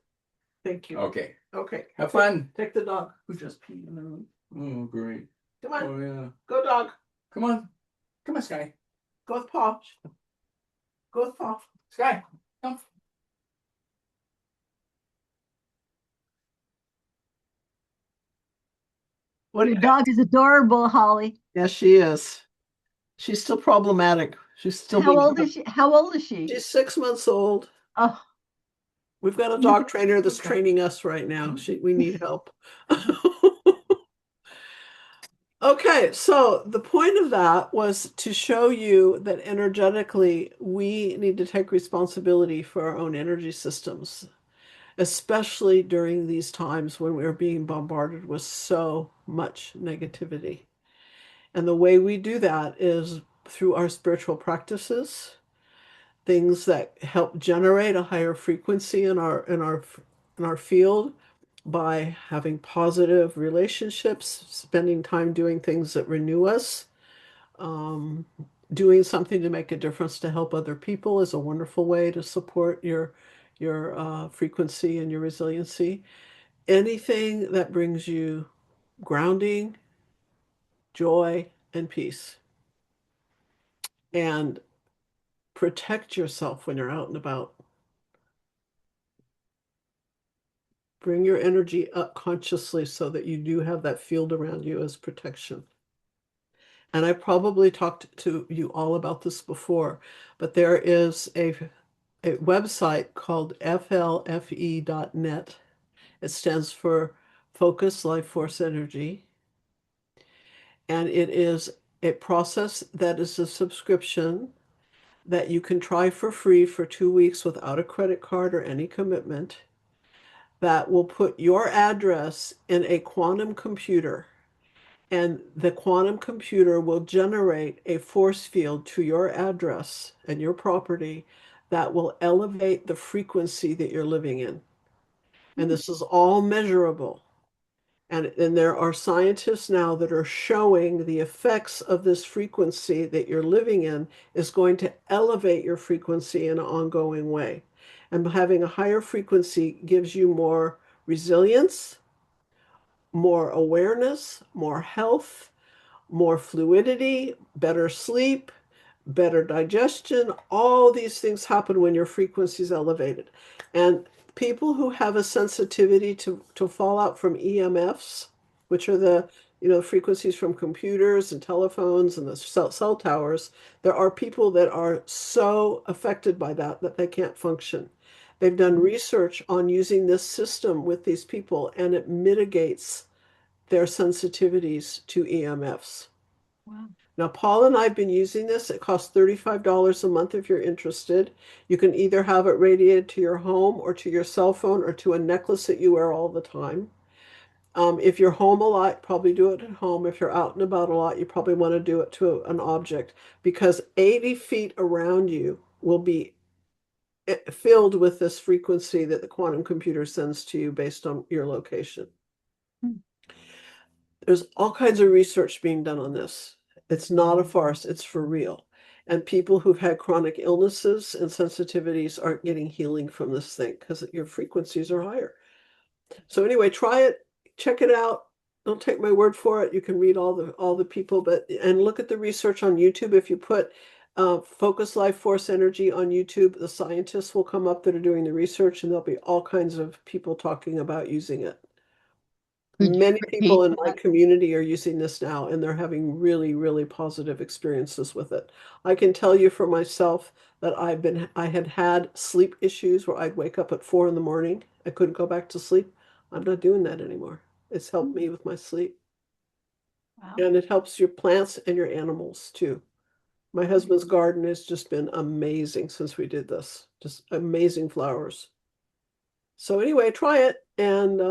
Thank you. Okay. Okay. Have fun. Take the dog who just peed in the room. Oh, great. Come on. Oh, yeah. Go, dog. Come on. Come on, Sky. Go with Paw. Go with Paw. Sky, come. What do Your you dog is adorable, Holly. Yes, she is. She's still problematic. She's still How being old is she? How old is she? She's 6 months old. Oh, We've got a dog trainer that's training us right now. We need help. Okay, so the point of that was to show you that energetically we need to take responsibility for our own energy systems, especially during these times when we're being bombarded with so much negativity. And the way we do that is through our spiritual practices, things that help generate a higher frequency in our field by having positive relationships, spending time doing things that renew us, um, doing something to make a difference to help other people is a wonderful way to support your frequency and your resiliency. Anything that brings you grounding, joy, and peace. And protect yourself when you're out and about. Bring your energy up consciously so that you do have that field around you as protection. And I probably talked to you all about this before, but there is a website called flfe.net. It stands for Focus Life Force Energy. And it is a process that is a subscription that you can try for free for 2 weeks without a credit card or any commitment, that will put your address in a quantum computer, and the quantum computer will generate a force field to your address and your property that will elevate the frequency that you're living in. And this is all measurable. And there are scientists now that are showing the effects of this frequency that you're living in is going to elevate your frequency in an ongoing way. And having a higher frequency gives you more resilience, more awareness, more health, more fluidity, better sleep, better digestion. All these things happen when your frequency is elevated. And people who have a sensitivity to fallout from EMFs, which are the frequencies from computers and telephones and the cell towers, there are people that are so affected by that they can't function. They've done research on using this system with these people, and it mitigates their sensitivities to EMFs. wow. Now, Paul and I have been using this. It costs $35 a month if you're interested. You can either have it radiated to your home or to your cell phone or to a necklace that you wear all the time. If you're home a lot, probably do it at home. If you're out and about a lot, you probably want to do it to an object, because 80 feet around you will be filled with this frequency that the quantum computer sends to you based on your location. There's all kinds of research being done on this. It's not a farce, it's for real. And people who've had chronic illnesses and sensitivities are getting healing from this thing because your frequencies are higher. So anyway, try it, check it out. Don't take my word for it. You can read all the people, and look at the research on YouTube. If you put Focus Life Force Energy on YouTube, the scientists will come up that are doing the research, and there'll be all kinds of people talking about using it. Could you Many people repeat in my that? community are using this now, and they're having really, really positive experiences with it. I can tell you for myself that I had had sleep issues where I'd wake up at 4 in the morning. I couldn't go back to sleep. I'm not doing that anymore. It's helped me with my sleep. Wow. And it helps your plants and your animals too. My husband's garden has just been amazing since we did this. Just amazing flowers. So anyway, try it, and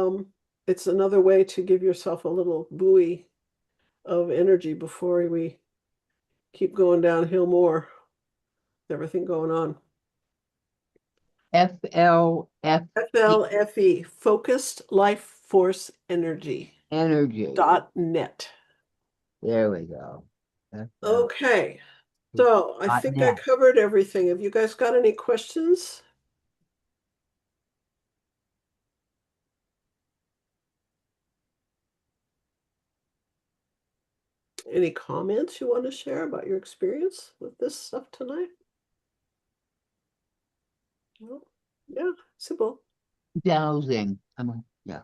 it's another way to give yourself a little buoy of energy before we keep going downhill more. Everything going on. FLF FLFE, Focused Life Force Energy energy. .net. There we go. Okay, so I think I .net. covered everything. Have you guys got any questions? Any comments you want to share about your experience with this stuff tonight? Well, yeah, simple. Dowsing. Yeah.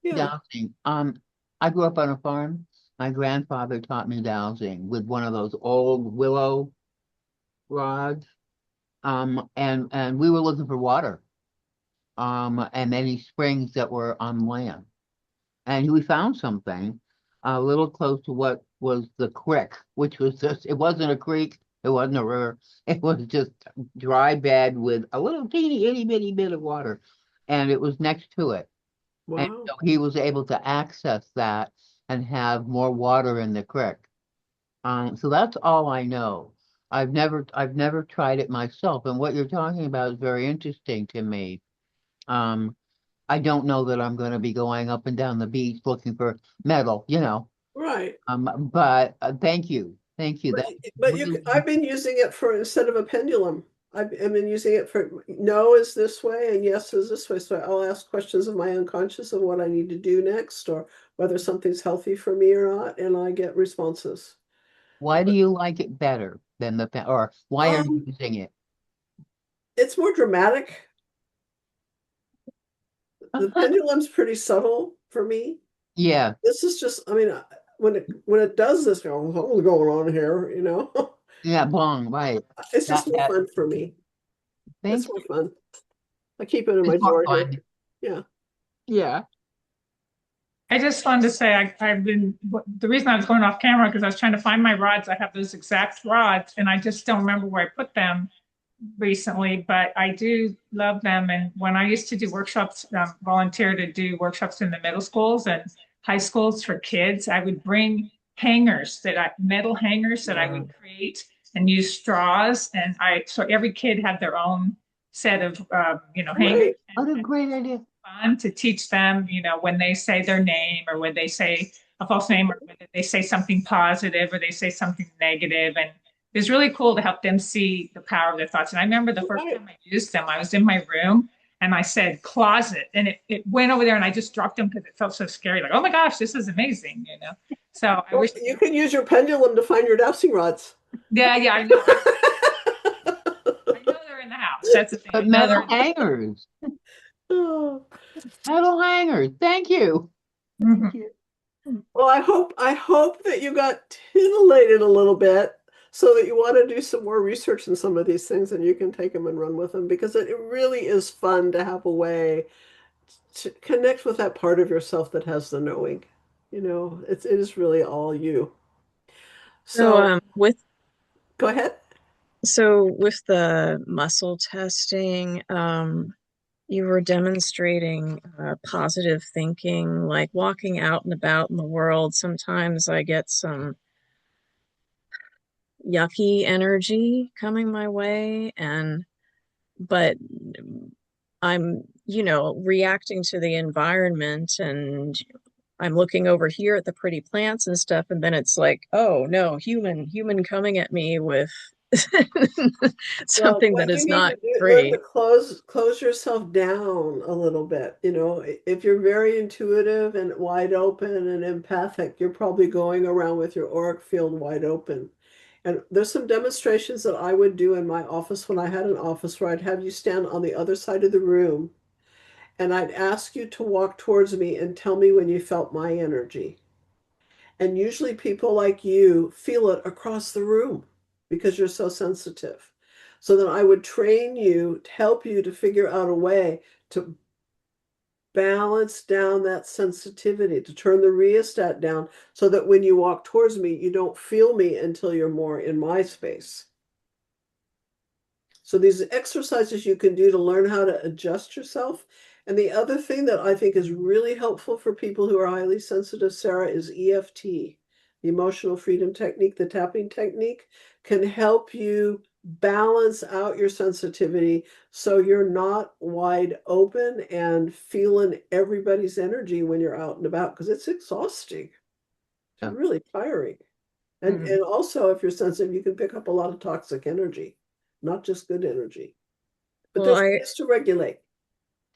Dowsing. I grew up on a farm. My grandfather taught me dowsing with one of those old willow rods. And we were looking for water. And many springs that were on land. And we found something a little close to what was the creek, which was just, it wasn't a creek, it wasn't a river, it was just dry bed with a little teeny itty bitty bit of water. And it was next to it. And Wow. so he was able to access that and have more water in the creek. So that's all I know. I've never tried it myself. And what you're talking about is very interesting to me. I don't know that I'm going to be going up and down the beach looking for metal, Right. But thank you. Thank you. But, That but really, I've been using it for instead of a pendulum. I've been using it for no is this way and yes is this way. So I'll ask questions of my unconscious of what I need to do next or whether something's healthy for me or not, and I get responses. why do you like it better than or why are you Um, using it? it's more dramatic. The pendulum's pretty subtle for me. Yeah, This is just, I mean, when it does this, what's going on here, yeah, bong, right. It's That, just more that, fun for me. thank It's you. more fun. I keep it in my It's more drawer here. fun. Yeah. Yeah. I just wanted to say I've been the reason I was going off camera because I was trying to find my rods. I have those exact rods, and I just don't remember where I put them recently. But I do love them. And when I used to do workshops, volunteer to do workshops in the middle schools and high schools for kids, I would bring metal hangers that I would create and use straws. And so every kid had their own set of hangers. Great. What a great idea. Fun to teach them, when they say their name or when they say a false name or when they say something positive or they say something negative. And it's really cool to help them see the power of their thoughts. And I remember the first Right. time I used them, I was in my room and I said closet and it went over there and I just dropped them because it felt so scary. Like, oh my gosh, this is amazing. So I Well, wish, you can use your pendulum to find your dowsing rods. yeah, I know. I know they're in the house. That's the thing. I But know metal they're in the house. hangers. Oh. Metal hangers. Thank you. Mhm. Well, I hope that you got titillated a little bit so that you want to do some more research in some of these things and you can take them and run with them because it really is fun to have a way to connect with that part of yourself that has the knowing. It is really all you. So So with go ahead. the muscle testing, you were demonstrating positive thinking, like walking out and about in the world. Sometimes I get some yucky energy coming my way, but I'm, reacting to the environment, and I'm looking over here at the pretty plants and stuff, and then it's like, oh no, human coming at me with Well, something that what you is need not to do, learn to great. close yourself down a little bit. If you're very intuitive and wide open and empathic, you're probably going around with your auric field wide open. And there's some demonstrations that I would do in my office when I had an office where I'd have you stand on the other side of the room and I'd ask you to walk towards me and tell me when you felt my energy. And usually people like you feel it across the room because you're so sensitive. So then I would train you to help you to figure out a way to balance down that sensitivity, to turn the rheostat down so that when you walk towards me, you don't feel me until you're more in my space. So these exercises you can do to learn how to adjust yourself And the other thing that I think is really helpful for people who are highly sensitive, Sarah, is EFT, the emotional freedom technique, the tapping technique can help you balance out your sensitivity so you're not wide open and feeling everybody's energy when you're out and about, because it's exhausting. It's Yeah. really tiring. And Mhm. and also if you're sensitive, you can pick up a lot of toxic energy, not just good energy. But Well, there's ways to regulate.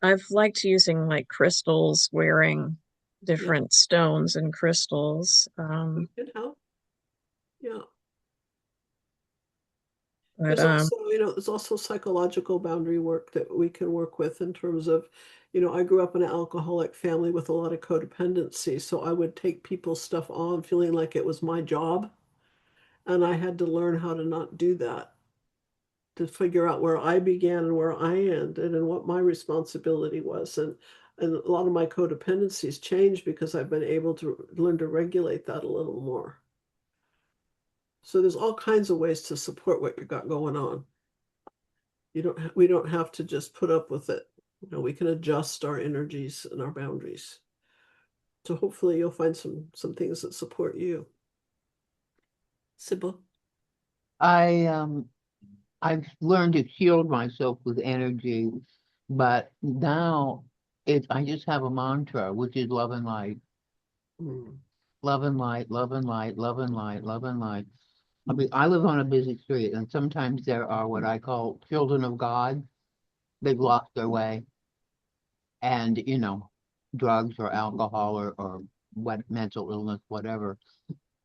I've liked using like crystals, wearing different stones and crystals. It can help. Yeah. But There's also, there's also psychological boundary work that we can work with in terms of, I grew up in an alcoholic family with a lot of codependency. So I would take people's stuff on feeling like it was my job. And I had to learn how to not do that, to figure out where I began and where I ended and what my responsibility was. And a lot of my codependencies changed because I've been able to learn to regulate that a little more. So there's all kinds of ways to support what you got going on. We don't have to just put up with it. We can adjust our energies and our boundaries. So hopefully you'll find some things that support you. Sybil. I've learned to shield myself with energy, but now I just have a mantra, which is love and light. Mm. Love and light, love and light, love and light, love and light. I mean, I live on a busy street, and sometimes there are what I call children of God. They've lost their way, and drugs or alcohol or what mental illness, whatever.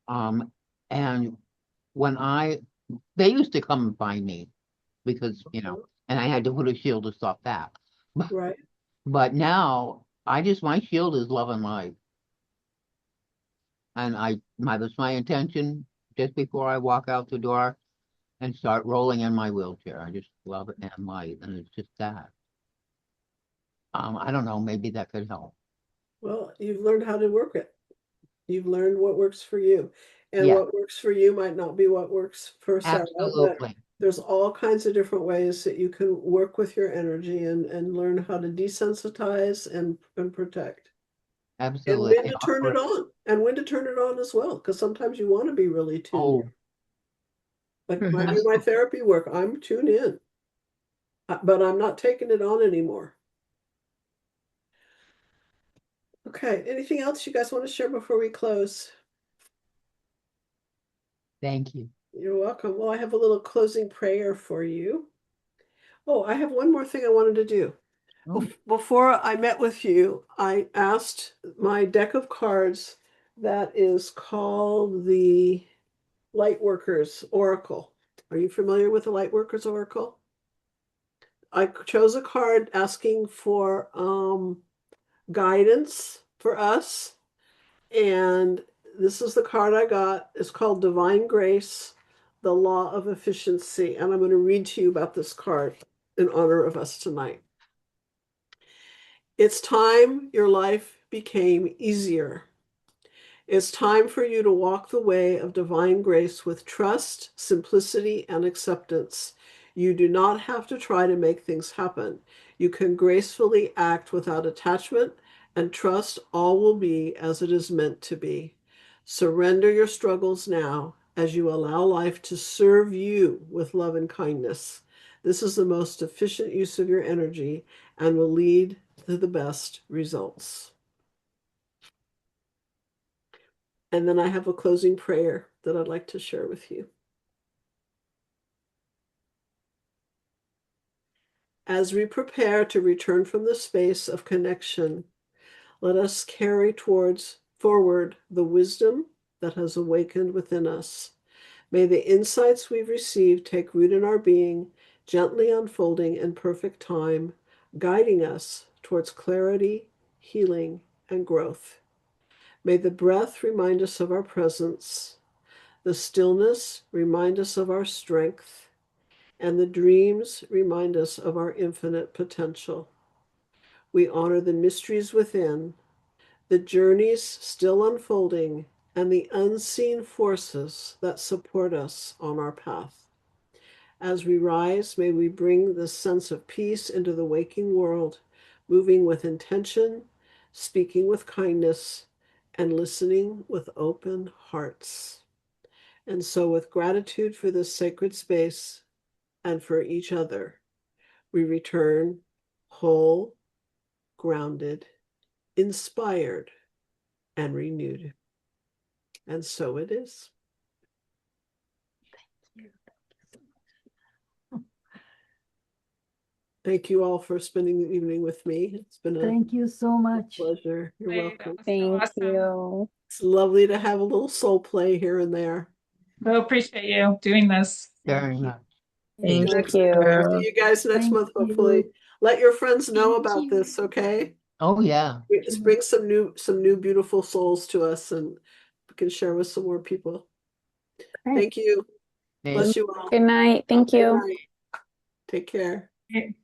And when they used to come and find me because and I had to put a shield to stop that. Right. But now my shield is love and light, and that's my intention just before I walk out the door and start rolling in my wheelchair. I just love it and light, and it's just that. I don't know, maybe that could help. Well, you've learned how to work it. You've learned what works for you. And Yeah, what works for you might not be what works for Sarah, but absolutely. there's all kinds of different ways that you can work with your energy and learn how to desensitize and protect. And Absolutely. when to turn it on. And when to turn it on as well. Because sometimes you want to be really tuned in. Oh, Like when I do my therapy work, I'm tuned in. But I'm not taking it on anymore. Okay, anything else you guys want to share before we close? thank you. You're welcome. Well, I have a little closing prayer for you. Oh, I have one more thing I wanted to do. Oh, Before I met with you, I asked my deck of cards that is called the Lightworkers Oracle. Are you familiar with the Lightworkers Oracle? I chose a card asking for guidance for us. And this is the card I got. It's called Divine Grace, the Law of Efficiency. And I'm going to read to you about this card in honor of us tonight. It's time your life became easier. It's time for you to walk the way of divine grace with trust, simplicity, and acceptance. You do not have to try to make things happen. You can gracefully act without attachment and trust all will be as it is meant to be. Surrender your struggles now as you allow life to serve you with love and kindness. This is the most efficient use of your energy and will lead to the best results. And then I have a closing prayer that I'd like to share with you. As we prepare to return from the space of connection, let us carry forward the wisdom that has awakened within us. May the insights we've received take root in our being, gently unfolding in perfect time, guiding us towards clarity, healing, and growth. May the breath remind us of our presence, the stillness remind us of our strength, and the dreams remind us of our infinite potential. We honor the mysteries within, the journeys still unfolding, and the unseen forces that support us on our path. As we rise, may we bring this sense of peace into the waking world, moving with intention, speaking with kindness, and listening with open hearts. And so, with gratitude for this sacred space and for each other, we return whole, grounded, inspired, and renewed. And so it is. Thank you all for spending the evening with me. It's been a Thank you so much. pleasure. You're That welcome. was so Thank awesome. you. It's lovely to have a little soul play here and there. So appreciate you doing this. Very much. Thank Thank you. you. I'll see you guys next Thank month, you. hopefully. Let your friends know Thank about you. this, okay? Oh, yeah. Just bring some new beautiful souls to us, and we can share with some more people. Great. Thank you. Thank Bless you all. Good night. Thank Good you. night. Take care. Okay.